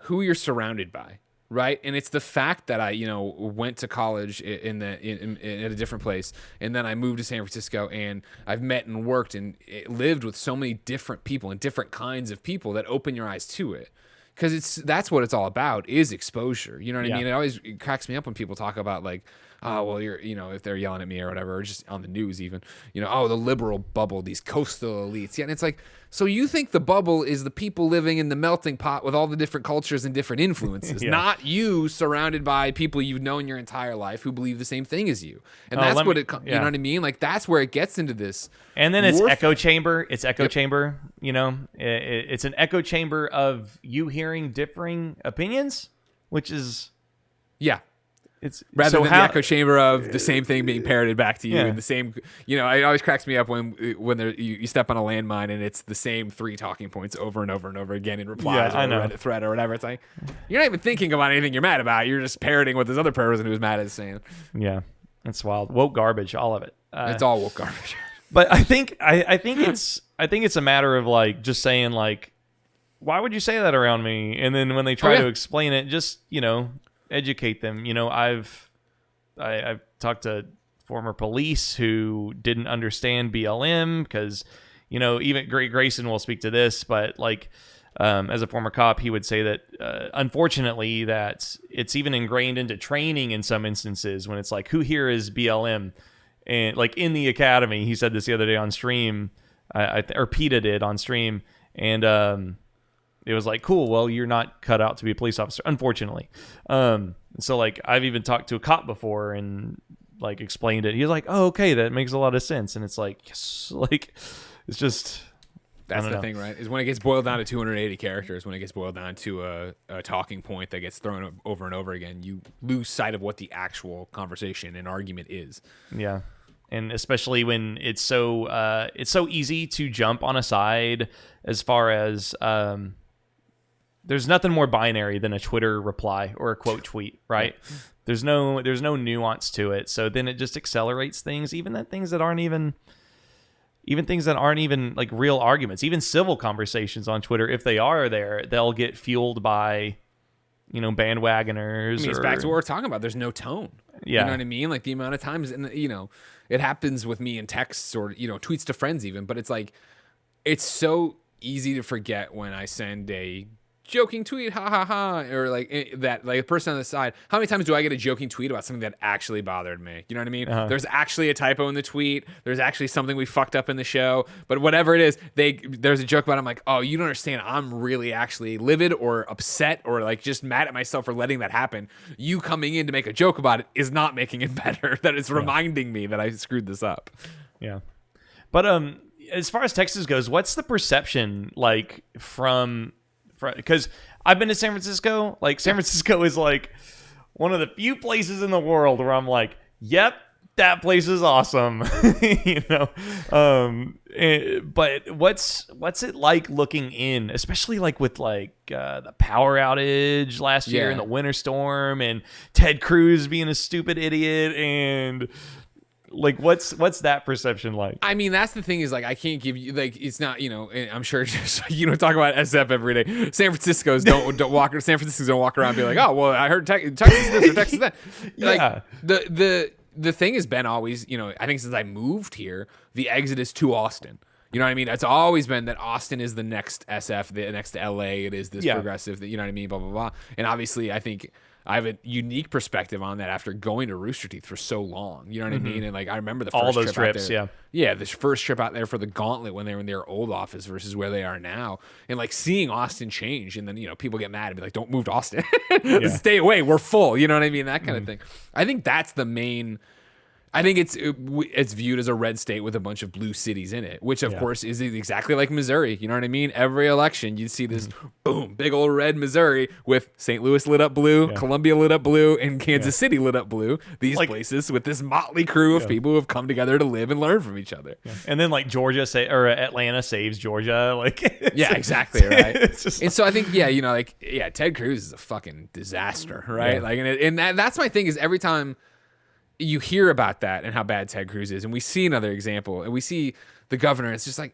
who you're surrounded by, right? And it's the fact that I, you know, went to college in a different place, and then I moved to San Francisco, and I've met and worked and lived with so many different people and different kinds of people that open your eyes to it. Because that's what it's all about, is exposure. You know what I mean? It cracks me up when people talk about like, oh, well, you know, if they're yelling at me or whatever, or just on the news even, you know, oh, the liberal bubble, these coastal elites. Yeah, and it's like, so you think the bubble is the people living in the melting pot with all the different cultures and different influences, not you surrounded by people you've known your entire life who believe the same thing as you. And that's what you know what I mean? Like, that's where it gets into this. And then it's echo chamber. It's echo chamber, you know, it's an echo chamber of you hearing differing opinions, which is, it's rather than the echo chamber of the same thing being parroted back to you and the same, you know, it always cracks me up when you step on a landmine and it's the same 3 talking points over and over and over again in replies or a Reddit thread or whatever. It's like, you're not even thinking about anything you're mad about. You're just parroting what this other person who was mad is saying. Yeah, it's wild. Woke garbage, all of it. It's all woke garbage. But I think it's a matter of like just saying like, why would you say that around me? And then when they try to explain it, just, you know, educate them. You know, I've talked to former police who didn't understand BLM because, you know, even Grayson will speak to this, but like as a former cop, he would say that unfortunately that it's even ingrained into training in some instances when it's like, who here is BLM? And like in the academy, he said this the other day on stream, or PETA did on stream, and it was like, cool, well, you're not cut out to be a police officer, unfortunately. So like I've even talked to a cop before and like explained it. He's like, oh, okay, that makes a lot of sense. And it's like, yes, like it's just, that's the thing, right? Is when it gets boiled down to 280 characters, when it gets boiled down to a talking point that gets thrown over and over again, you lose sight of what the actual conversation and argument is. Yeah. And especially when it's so easy to jump on a side as far as there's nothing more binary than a Twitter reply or a quote tweet, right? There's no nuance to it. So then it just accelerates things, even things that aren't even like real arguments, even civil conversations on Twitter. If they are there, they'll get fueled by, you know, bandwagoners. I mean, it's back to what we're talking about. There's no tone. Yeah. You know what I mean? Like the amount of times, and you know, it happens with me in texts or, you know, tweets to friends even, but it's like, it's so easy to forget when I send a joking tweet, ha ha ha, or like that, like a person on the side. How many times do I get a joking tweet about something that actually bothered me? You know what I mean? There's actually a typo in the tweet. There's actually something we fucked up in the show. But whatever it is, there's a joke about it. I'm like, oh, you don't understand. I'm really actually livid or upset or like just mad at myself for letting that happen. You coming in to make a joke about it is not making it better. That is reminding me that I screwed this up. Yeah. But as far as Texas goes, what's the perception like from because I've been to San Francisco. Like San Francisco is like one of the few places in the world where I'm like, yep, that place is awesome. You know. But what's it like looking in, especially like with like the power outage last year and the winter storm and Ted Cruz being a stupid idiot, and like what's that perception like? I mean, that's the thing, is like, I can't give you, like, it's not, you know, I'm sure just, you know, talk about SF every day. San Francisco's don't walk around and be like, oh, well, I heard Texas this or Texas that. Like, the thing has been always, you know, I think since I moved here, the exodus to Austin. You know what I mean? It's always been that Austin is the next SF, the next LA. It is this progressive, you know what I mean? Blah, blah, blah. And obviously, I think I have a unique perspective on that after going to Rooster Teeth for so long. You know what I mean? And like, I remember the first all those trip trips, out there. Yeah, this first trip out there for the Gauntlet when they were in their old office versus where they are now. And like seeing Austin change, and then, you know, people get mad and be like, don't move to Austin. Stay away. We're full. You know what I mean? That kind of thing. I think that's the main... I think it's viewed as a red state with a bunch of blue cities in it, which of course is exactly like Missouri. You know what I mean? Every election, you see this boom, big old red Missouri with St. Louis lit up blue, Columbia lit up blue, and Kansas City lit up blue. These like, places with this motley crew of people who have come together to live and learn from each other. And then like Atlanta saves Georgia. Like exactly right. And so I think you know, like Ted Cruz is a fucking disaster, right? Like and that's my thing, is every time you hear about that and how bad Ted Cruz is, and we see another example, and we see the governor, it's just like,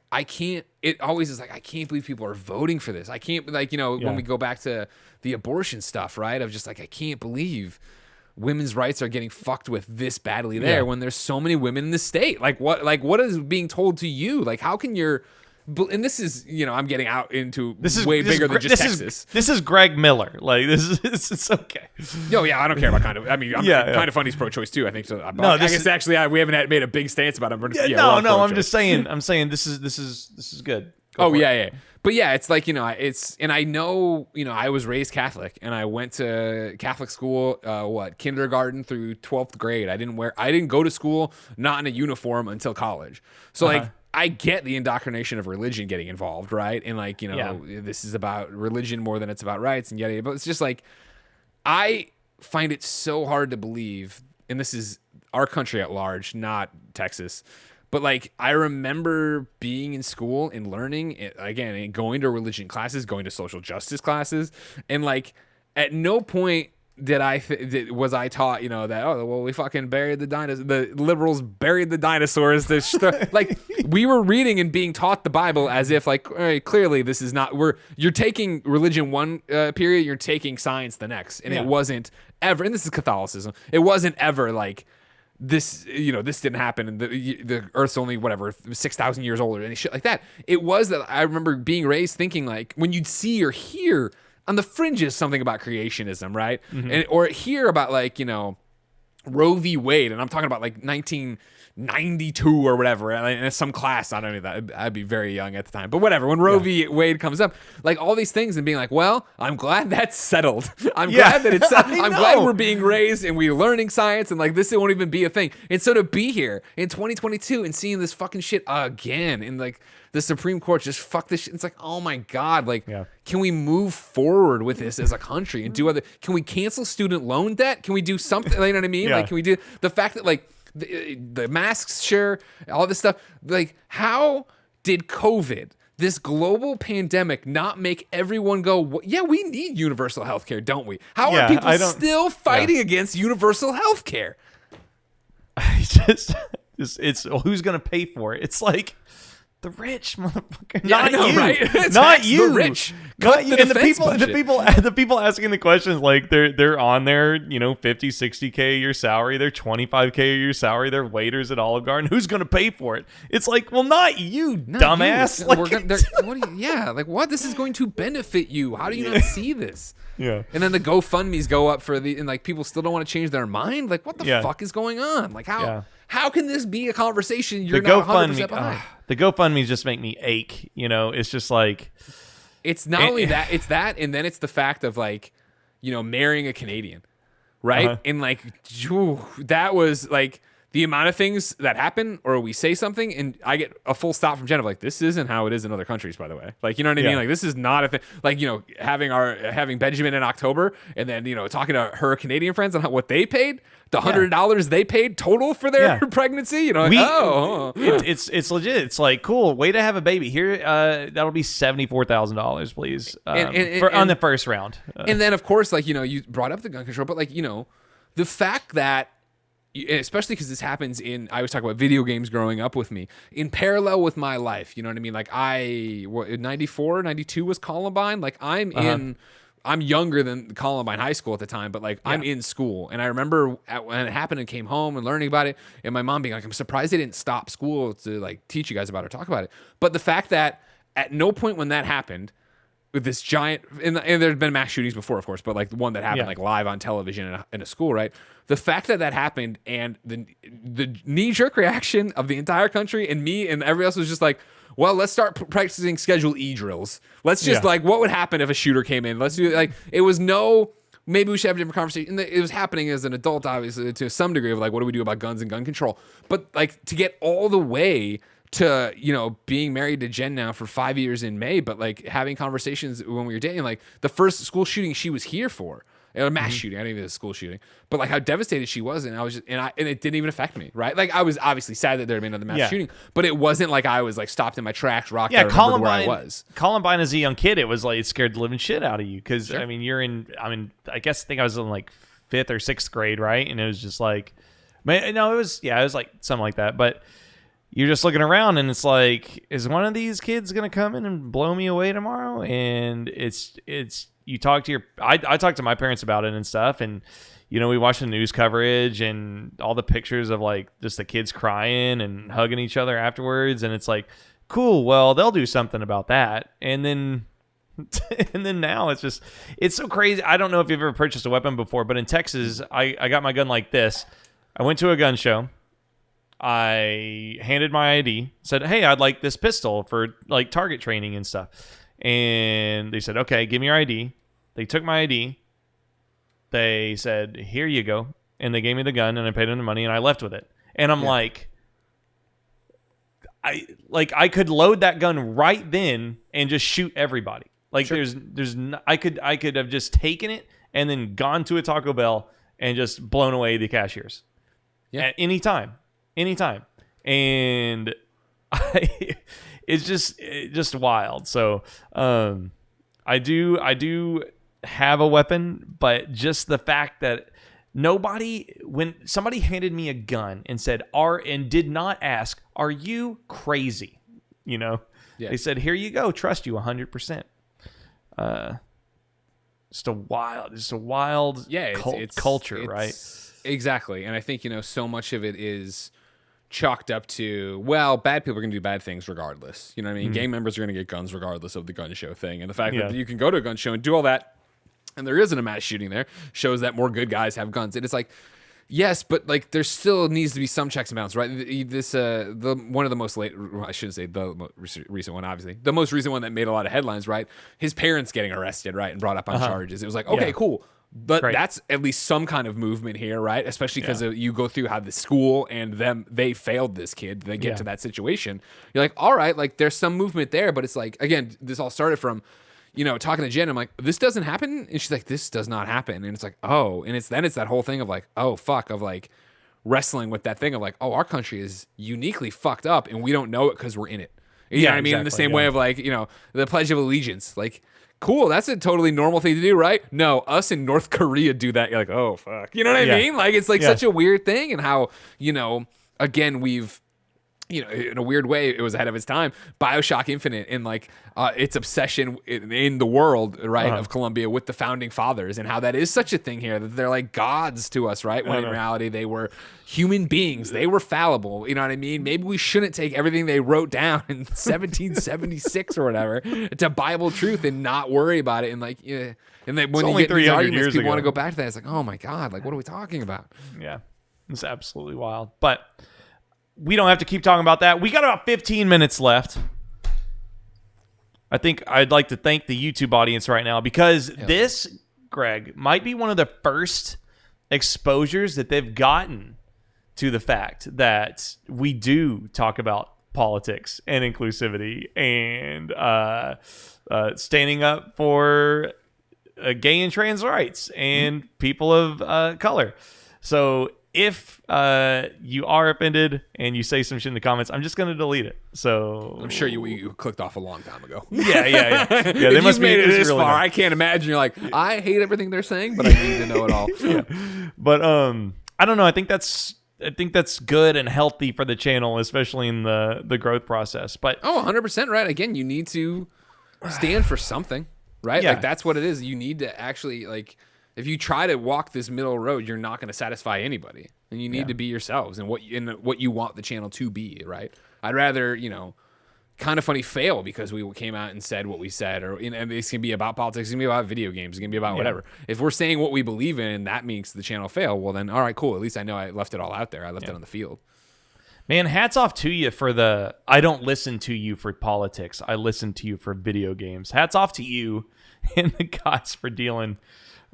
it always is like, I can't believe people are voting for this. I can't, like, you know, when we go back to the abortion stuff, right? Of just like, I can't believe women's rights are getting fucked with this badly there when there's so many women in the state. Like what is being told to you? Like, how can your... And this is, you know, I'm getting out into bigger than just Texas. This is Greg Miller. Like, this is okay. No, I don't care about kind of. I mean, kind of funny's pro-choice too. I think so. I guess actually we haven't made a big stance about him. But I'm just saying. I'm saying this is good. But it's like, you know, and I know, you know, I was raised Catholic, and I went to Catholic school, kindergarten through 12th grade. I didn't go to school not in a uniform until college. So like, I get the indoctrination of religion getting involved, right? And like, you know, this is about religion more than it's about rights and yada. But it's just like, I find it so hard to believe, and this is our country at large, not Texas, but like, I remember being in school and learning, again, and going to religion classes, going to social justice classes, and like, at no point was I taught, you know, that, oh, well, we fucking buried the dinosaurs, the liberals buried the dinosaurs. Like, we were reading and being taught the Bible as if, like, all right, clearly this is not, you're taking religion one period, you're taking science the next. And it wasn't ever, and this is Catholicism, it wasn't ever like, this, you know, this didn't happen, and the Earth's only, whatever, 6,000 years old or any shit like that. It was that I remember being raised thinking, like, when you'd see or hear on the fringes something about creationism, right? And or hear about, like, you know, Roe v. Wade, and I'm talking about like 1992 or whatever, and some class, I don't know, that I'd be very young at the time, but whatever, when Roe v. Wade comes up, like all these things, and being like, well, I'm glad that's settled. I'm glad that it's I'm glad we're being raised and we're learning science, and like this won't even be a thing. And so to be here in 2022 and seeing this fucking shit again, and like the Supreme Court just fuck this shit. It's like, oh my God, like, can we move forward with this as a country and do can we cancel student loan debt? Can we do something? You know what I mean? Like, can we do the fact that, like, the masks, sure, all this stuff, like, how did COVID, this global pandemic, not make everyone go, yeah, we need universal health care, don't we? How are people still fighting against universal health care? It's who's going to pay for it? It's like, the rich, motherfucker. Not you, right? Not you. The rich. Not you. And the people asking the questions, like, they're on their, you know, 50, 60K a year salary. They're 25K a year salary. They're waiters at Olive Garden. Who's going to pay for it? It's like, well, not you, dumbass. You. Like, like, what? This is going to benefit you. How do you not see this? And then the GoFundMe's go up and like, people still don't want to change their mind. Like, what the fuck is going on? Like, how can this be a conversation you're not 100% behind? The GoFundMe's just make me ache. You know, it's just like, it's not only that, it's that, and then it's the fact of, like, you know, marrying a Canadian, right? And like, that was like, the amount of things that happen, or we say something and I get a full stop from Jen of like, this isn't how it is in other countries, by the way. Like, you know what I mean? Like, this is not a thing. Like, you know, having Benjamin in October, and then, you know, talking to her Canadian friends on what they paid, the $100 they paid total for their pregnancy. You know, like, it's legit. It's like, cool, way to have a baby here. That'll be $74,000, please, on the first round. And then, of course, like, you know, you brought up the gun control, but like, you know, the fact that, especially because this happens I was talking about video games growing up with me in parallel with my life. You know what I mean? Like, 94, 92 was Columbine. Like, I'm younger than Columbine High School at the time, but like, I'm in school. And I remember when it happened and came home and learning about it, and my mom being like, I'm surprised they didn't stop school to like teach you guys about it or talk about it. But the fact that at no point when that happened, with this giant, and there'd been mass shootings before, of course, but like the one that happened like live on television in a school, right? The fact that happened, and the knee-jerk reaction of the entire country and me and everybody else was just like, well, let's start practicing Schedule E drills. Let's just like, what would happen if a shooter came in? Let's do like, it was maybe we should have a different conversation. It was happening as an adult, obviously, to some degree of like, what do we do about guns and gun control? But like, to get all the way to, you know, being married to Jen now for 5 years in May, but like having conversations when we were dating, like the first school shooting she was here for, a mass shooting, I didn't even a school shooting, but like how devastated she was, and I was just, and it didn't even affect me, right? Like, I was obviously sad that there had been another mass shooting, but it wasn't like I was like stopped in my tracks, rocked. Yeah, Columbine, where I was. Columbine as a young kid, it was like, it scared the living shit out of you, because I mean, I think I was in like 5th or 6th grade, right? And it was just like, it was like something like that, but you're just looking around and it's like, is one of these kids going to come in and blow me away tomorrow? And you talk to I talked to my parents about it and stuff. And, you know, we watched the news coverage and all the pictures of like just the kids crying and hugging each other afterwards. And it's like, cool, well, they'll do something about that. And then now it's so crazy. I don't know if you've ever purchased a weapon before, but in Texas, I got my gun like this. I went to a gun show. I handed my ID, said, hey, I'd like this pistol for like target training and stuff. And they said, okay, give me your ID. They took my ID. They said, here you go. And they gave me the gun, and I paid them the money, and I left with it. And I'm like, I could load that gun right then and just shoot everybody. Like, I could have just taken it and then gone to a Taco Bell and just blown away the cashiers at any time. And it's just wild. So I do have a weapon, but just the fact that when somebody handed me a gun and said, and did not ask, are you crazy? You know, they said, here you go, trust you 100%. Just a wild culture, right? Exactly. And I think, you know, so much of it is chalked up to, well, bad people are going to do bad things regardless. You know what I mean? Gang members are going to get guns regardless of the gun show thing. And the fact that you can go to a gun show and do all that, and there isn't a mass shooting there, shows that more good guys have guns. And it's like, yes, but like there still needs to be some checks and balances, right? This one of the most I shouldn't say the most recent one, obviously. The most recent one that made a lot of headlines, right? His parents getting arrested, right, and brought up on charges. It was like, okay, cool. But that's at least some kind of movement here, right? Especially because you go through how the school and they failed this kid. They get to that situation. You're like, all right, like there's some movement there, but it's like, again, this all started from, you know, talking to Jen. I'm like, this doesn't happen, and she's like, this does not happen, and it's like, oh, and it's that whole thing of like, oh fuck, of like wrestling with that thing of like, oh, our country is uniquely fucked up, and we don't know it because we're in it. You know what I mean? Exactly, in the same way of like, you know, the Pledge of Allegiance, like. Cool, that's a totally normal thing to do, right? No, us in North Korea do that. You're like, oh, fuck. You know what I mean? Like, it's like such a weird thing, and how, you know, again, we've, you know, in a weird way, it was ahead of its time. BioShock Infinite and like its obsession in the world, right, of Colombia with the founding fathers, and how that is such a thing here, that they're like gods to us, right? When in reality, they were human beings. They were fallible. You know what I mean? Maybe we shouldn't take everything they wrote down in 1776 or whatever to Bible truth and not worry about it. And like, and then when you get these arguments, people want to go back to that. It's like, oh my God, like, what are we talking about? Yeah, it's absolutely wild. But we don't have to keep talking about that. We got about 15 minutes left. I think I'd like to thank the YouTube audience right now, because this, Greg, might be one of the first exposures that they've gotten to the fact that we do talk about politics and inclusivity and standing up for gay and trans rights and people of color. So if you are offended and you say some shit in the comments, I'm just going to delete it. So I'm sure you clicked off a long time ago. Yeah. They must made it this far. I can't imagine. You're like, I hate everything they're saying, but I need to know it all. But I don't know. I think that's good and healthy for the channel, especially in the growth process. But 100% right. Again, you need to stand for something, right? Yeah. Like that's what it is. You need to actually like. If you try to walk this middle road, you're not going to satisfy anybody, and you need to be yourselves and what you want the channel to be, right? I'd rather, kind of funny fail because we came out and said what we said, or it's gonna be about politics, it's gonna be about video games, it's gonna be about whatever. If we're saying what we believe in, and that makes the channel fail, well then, all right, cool. At least I know I left it all out there. I left it on the field. Man, hats off to you for I don't listen to you for politics. I listen to you for video games. Hats off to you and the guys for dealing.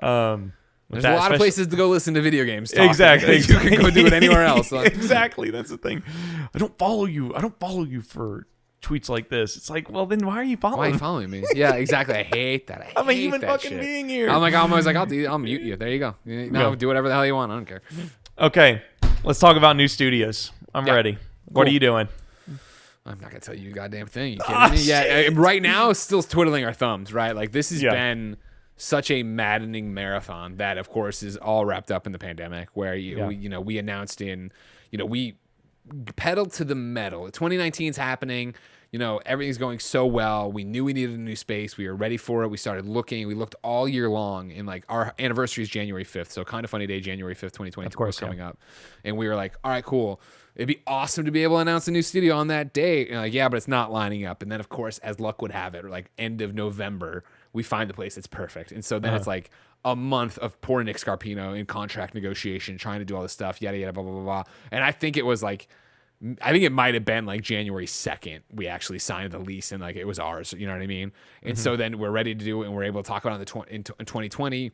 There's a lot of places to go listen to video games. Exactly. You can go do it anywhere else. Exactly. That's the thing. I don't follow you for tweets like this. It's like, well, then why are you following? Why are you following me? Yeah, exactly. I hate that. I'm a human fucking being here. I'm always like, I'll mute you. There you go. No, do whatever the hell you want. I don't care. Okay, let's talk about new studios. I'm ready. What are you doing? I'm not gonna tell you a goddamn thing. You kidding me? Yeah, right now, still twiddling our thumbs. Right, like this has been such a maddening marathon that, of course, is all wrapped up in the pandemic. Where we announced we pedaled to the metal. 2019 is happening. Everything's going so well. We knew we needed a new space. We were ready for it. We started looking. We looked all year long. And like our anniversary is January 5th. So Kind of Funny Day, January 5th, 2022 was coming up. And we were like, all right, cool. It'd be awesome to be able to announce a new studio on that day. And like, yeah, but it's not lining up. And then, of course, as luck would have it, like end of November, we find the place that's perfect. And so then it's like a month of poor Nick Scarpino in contract negotiation, trying to do all this stuff, yada, yada, blah, blah, blah, blah. And I think it might have been like January 2nd we actually signed the lease and like it was ours, you know what I mean? And so then we're ready to do it and we're able to talk about it in 2020.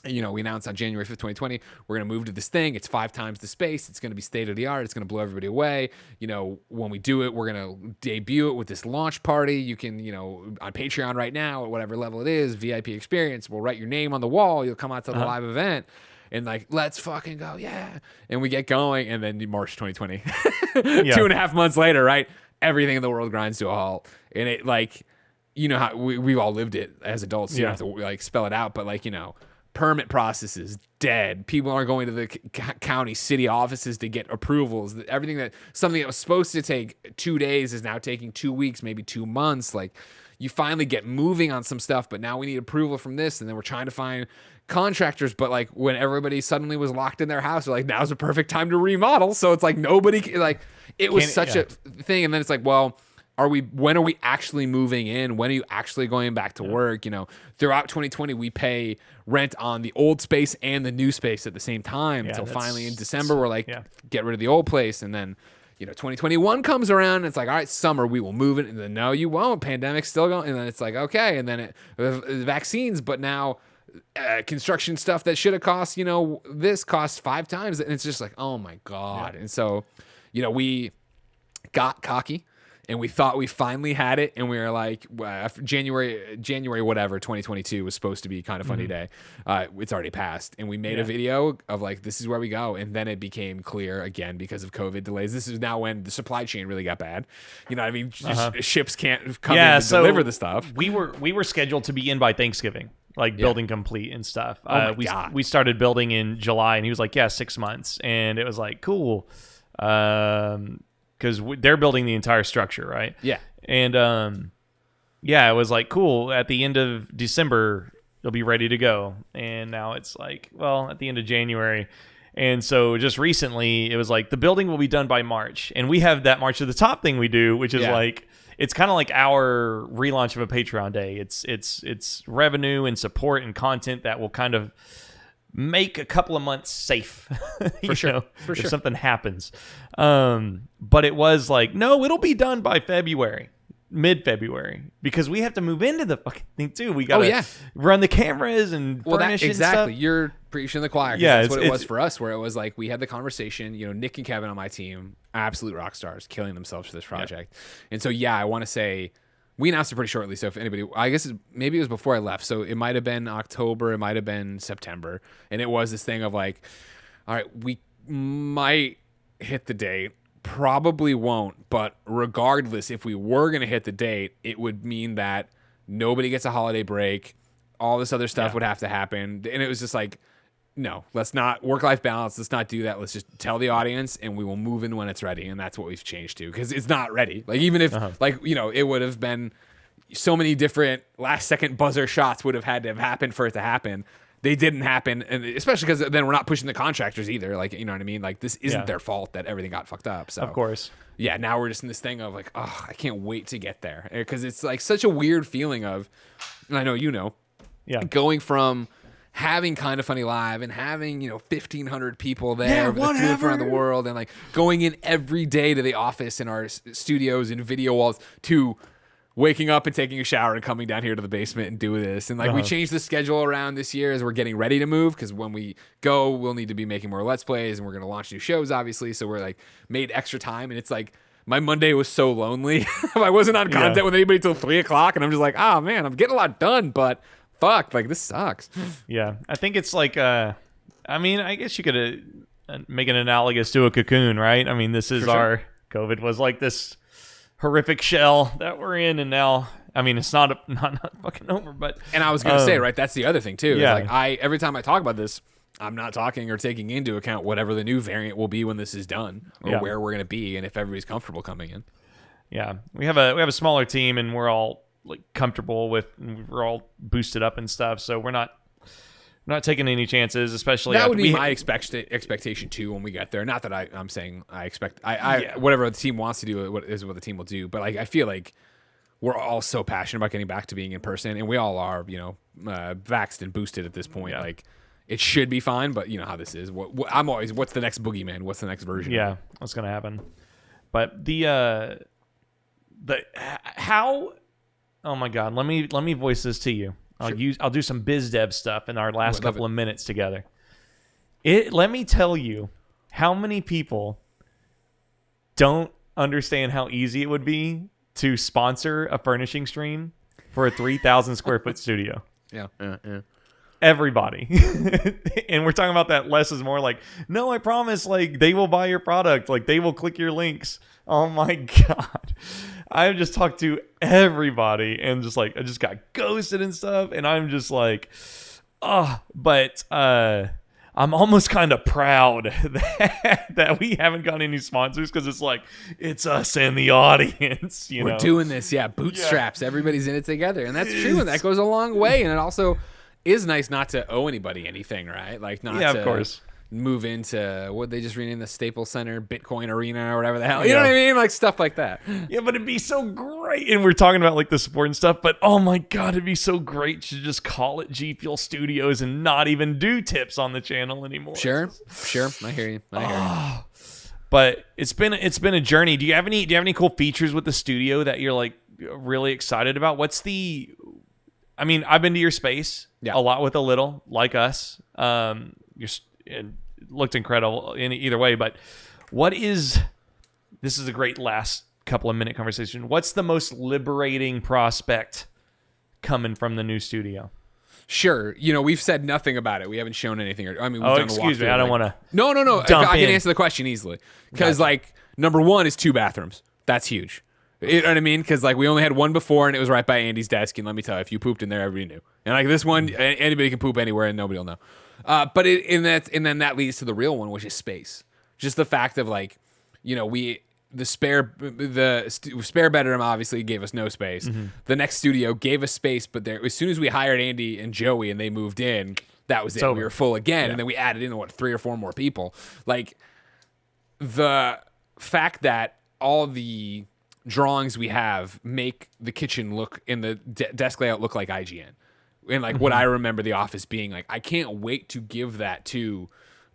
We announced on January 5th, 2020, we're going to move to this thing. It's 5 times the space. It's going to be state of the art. It's going to blow everybody away. When we do it, we're going to debut it with this launch party. You can, on Patreon right now, at whatever level it is, VIP experience, we'll write your name on the wall. You'll come out to the live event. And like, let's fucking go, yeah. And we get going, and then March 2020, 2.5 months later, right? Everything in the world grinds to a halt. And it like, how we've all lived it as adults. So you don't have to like spell it out, but like, permit process is dead. People aren't going to the county city offices to get approvals. Something that was supposed to take 2 days is now taking 2 weeks, maybe 2 months. Like you finally get moving on some stuff, but now we need approval from this. And then we're trying to find contractors, but like when everybody suddenly was locked in their house, they're like, now's the perfect time to remodel. So it's like nobody like it was such a thing. And then it's like, well, when are we actually moving in? When are you actually going back to work? Throughout 2020, we pay rent on the old space and the new space at the same time until finally in December, we're like, get rid of the old place. And then, 2021 comes around and it's like, all right, summer, we will move it. And then, no, you won't. Pandemic's still going. And then it's like, okay. And then vaccines, but now construction stuff that should have cost, this costs 5 times. And it's just like, oh my God. And so, we got cocky. And we thought we finally had it, and we were like, January whatever, 2022 was supposed to be Kind of Funny Day. It's already passed, and we made a video of like, this is where we go, and then it became clear again because of COVID delays. This is now when the supply chain really got bad. You know what I mean? Ships can't come in to deliver the stuff. We were scheduled to be in by Thanksgiving, like building complete and stuff. God. We started building in July, and he was like, 6 months, and it was like, cool. Because they're building the entire structure, right? Yeah. And it was like, cool. At the end of December, they'll be ready to go. And now it's like, well, at the end of January. And so just recently, it was like, the building will be done by March. And we have that March to the Top thing we do, which is like, it's kind of like our relaunch of a Patreon day. It's revenue and support and content that will kind of make a couple of months safe for sure if something happens. But it was like, no, it'll be done by February. mid-February because we have to move into the fucking thing too. We gotta run the cameras and furnish it exactly. and stuff. You're preaching the choir. Yeah, that's what it was for us. Where it was like we had the conversation. You know, Nick and Kevin on my team, absolute rock stars, killing themselves for this project. And so I want to say we announced it pretty shortly. So if anybody, I guess maybe it was before I left. So it might have been October. It might have been September. And it was this thing of like, all right, we might hit the date. Probably won't, but regardless, if we were going to hit the date, it would mean that nobody gets a holiday break. All this other stuff would have to happen. And it was just like, no, let's not work-life balance. Let's not do that. Let's just tell the audience and we will move in when it's ready. And that's what we've changed to because it's not ready. Like even if it would have been so many different last second buzzer shots would have had to have happened for it to happen. They didn't happen, and especially because then we're not pushing the contractors either. Like, you know what I mean? Like, this isn't their fault that everything got fucked up. So, of course. Yeah, now we're just in this thing of like, oh, I can't wait to get there. Because it's like such a weird feeling of, and I know you know, going from having Kind of Funny Live and having, 1,500 people there around the world and like going in every day to the office in our studios and video walls to waking up and taking a shower and coming down here to the basement and do this. And like we changed the schedule around this year as we're getting ready to move because when we go, we'll need to be making more Let's Plays and we're going to launch new shows, obviously. So we're like made extra time. And it's like my Monday was so lonely. I wasn't on content with anybody till 3:00. And I'm just like, oh man, I'm getting a lot done, but fuck, like this sucks. Yeah. I think it's like, I guess you could make an analogous to a cocoon, right? I mean, this is our COVID was like this horrific shell that we're in, and now it's not fucking over. But I was gonna say, right, that's the other thing too. Yeah, like every time I talk about this, I'm not talking or taking into account whatever the new variant will be when this is done, or where we're gonna be, and if everybody's comfortable coming in. Yeah, we have a smaller team, and we're all like comfortable with, and we're all boosted up and stuff, so we're not taking any chances, especially that would be my expectation too when we get there. Not that I'm saying I expect whatever the team wants to do is what the team will do, but like I feel like we're all so passionate about getting back to being in person, and we all are, vaxxed and boosted at this point. Yeah. Like it should be fine, but you know how this is. I'm always, what's the next boogeyman? What's the next version? Yeah, what's gonna happen? But the how? Oh my God, let me voice this to you. I'll do some biz dev stuff in our last couple of minutes together. Let me tell you how many people don't understand how easy it would be to sponsor a furnishing stream for a 3,000 square foot studio. Yeah. Everybody. And we're talking about that less is more, like, no, I promise, like, they will buy your product, like they will click your links. Oh my God. I've just talked to everybody and just like I just got ghosted and stuff, and I'm just like, but I'm almost kind of proud that we haven't gotten any sponsors, because it's like it's us and the audience. We're doing this, bootstraps. Yeah. Everybody's in it together, and that's true, and that goes a long way. And it also is nice not to owe anybody anything, right? Like not to, of course, move into what they just renamed the Staples Center Bitcoin Arena or whatever the hell. You know what I mean? Like stuff like that. Yeah, but it'd be so great. And we're talking about like the support and stuff, but oh my God, it'd be so great to just call it G Fuel Studios and not even do tips on the channel anymore. Sure. I hear you. But it's been a journey. Do you have any cool features with the studio that you're like really excited about? I've been to your space a lot with a little, like us. It looked incredible in either way, but this is a great last couple of minute conversation. What's the most liberating prospect coming from the new studio? Sure. We've said nothing about it. We haven't shown anything. We've done a excuse me. I don't want to. No. I can answer the question easily. Because number one is 2 bathrooms. That's huge. You know what I mean? Because we only had one before, and it was right by Andy's desk. And let me tell you, if you pooped in there, everybody knew. And this one, anybody can poop anywhere, and nobody will know. But then that leads to the real one, which is space. Just the fact of the spare bedroom obviously gave us no space. Mm-hmm. The next studio gave us space, but as soon as we hired Andy and Joey and they moved in, that was it. We were full again, and then we added in 3 or 4 more people. Like the fact that all the drawings we have make the kitchen look in the desk layout look like IGN. And what I remember the office being like, I can't wait to give that to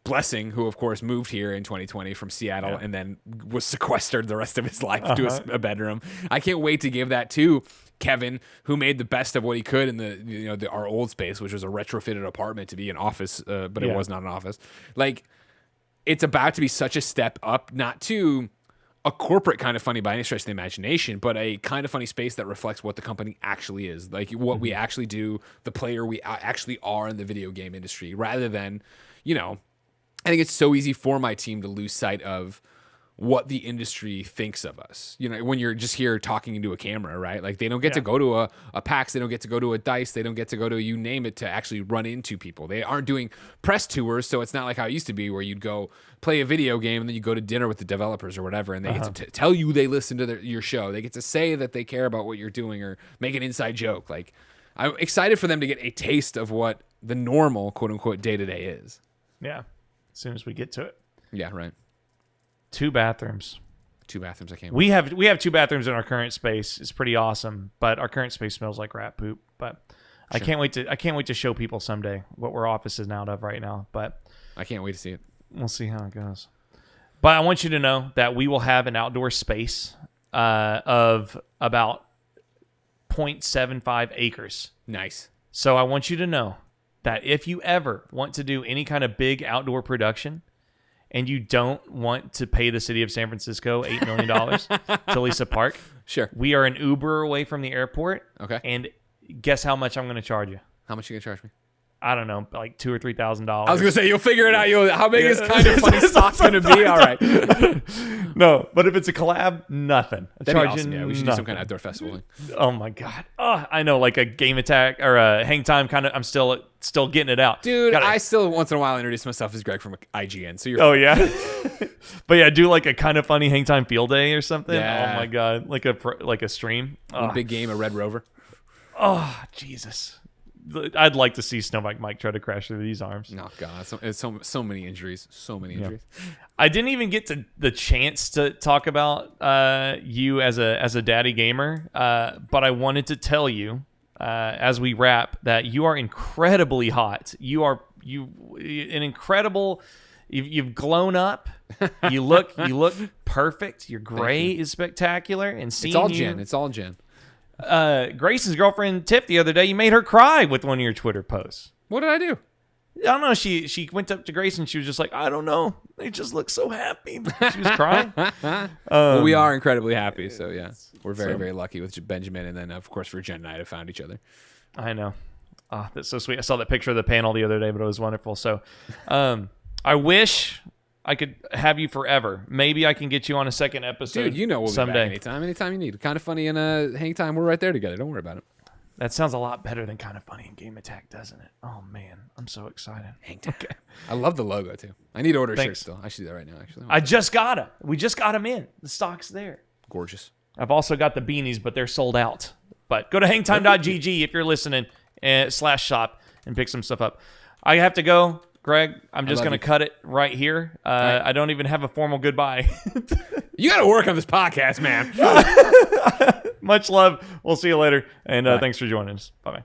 Blessing, who of course moved here in 2020 from Seattle and then was sequestered the rest of his life to a bedroom. I can't wait to give that to Kevin, who made the best of what he could in our old space, which was a retrofitted apartment to be an office, but it was not an office. Like, it's about to be such a step up, not to a corporate Kind of Funny by any stretch of the imagination, but a Kind of Funny space that reflects what the company actually is, like what we actually do, the player we actually are in the video game industry, rather than, I think it's so easy for my team to lose sight of what the industry thinks of us. When you're just here talking into a camera, right? Like, they don't get to go to a PAX, they don't get to go to a DICE, they don't get to go to you name it to actually run into people. They aren't doing press tours, so it's not like how it used to be where you'd go play a video game and then you go to dinner with the developers or whatever, and they get to tell you they listen to your show. They get to say that they care about what you're doing or make an inside joke. Like, I'm excited for them to get a taste of what the normal, quote unquote, day-to-day is. Yeah. As soon as we get to it. Yeah, right. 2 bathrooms. 2 bathrooms. I can't. We have 2 bathrooms in our current space. It's pretty awesome, but our current space smells like rat poop. But sure. I can't wait to show people someday what our office is out of right now. But I can't wait to see it. We'll see how it goes. But I want you to know that we will have an outdoor space of about 0.75 acres. Nice. So I want you to know that if you ever want to do any kind of big outdoor production and you don't want to pay the city of San Francisco $8 million to lease a park, sure, we are an Uber away from the airport. Okay. And guess how much I'm going to charge you? How much are you going to charge me? I don't know, like $2,000 or $3,000. I was going to say, you'll figure it out. How big is Kind of Funny stock going to be? All right. No, but if it's a collab, nothing. That'd be awesome. Yeah, we should do some kind of outdoor festival thing. Oh my God. Oh, I know, like a Game Attack or a Hang Time kind of. I'm still getting it out. Dude, I still once in a while introduce myself as Greg from IGN. So you're. Oh, yeah. But yeah, do like a Kind of Funny Hang Time field day or something. Yeah. Oh my God. Like a stream. One big game, a Red Rover. Oh, Jesus. I'd like to see Snowbike Mike try to crash through these arms. Oh God, so many injuries, so many injuries. I didn't even get the chance to talk about you as a daddy gamer, but I wanted to tell you as we wrap that you are incredibly hot. You've grown up. You look perfect. Your gray is spectacular, and seeing It's all Jen. Grace's girlfriend Tiff the other day, you made her cry with one of your Twitter posts. What did I do? I don't know. She went up to Grace and she was just like, I don't know. They just look so happy. She was crying. Well, we are incredibly happy. So yeah, we're very, very lucky with Benjamin. And then of course for Jen and I to found each other. I know. Oh, that's so sweet. I saw that picture of the panel the other day, but it was wonderful. So I wish I could have you forever. Maybe I can get you on a second episode. Dude, we'll someday. be back anytime you need. Kind of Funny and Hang Time. We're right there together. Don't worry about it. That sounds a lot better than Kind of Funny in Game Attack, doesn't it? Oh man, I'm so excited. Hang Time. Okay. I love the logo too. I need to order shirts still. I should do that right now. Actually, I just got them. We just got them in. The stock's there. Gorgeous. I've also got the beanies, but they're sold out. But go to hangtime.gg if you're listening /shop and pick some stuff up. I have to go. Greg, I'm just going to cut it right here. Right. I don't even have a formal goodbye. You got to work on this podcast, man. Much love. We'll see you later. And thanks for joining us. Bye-bye.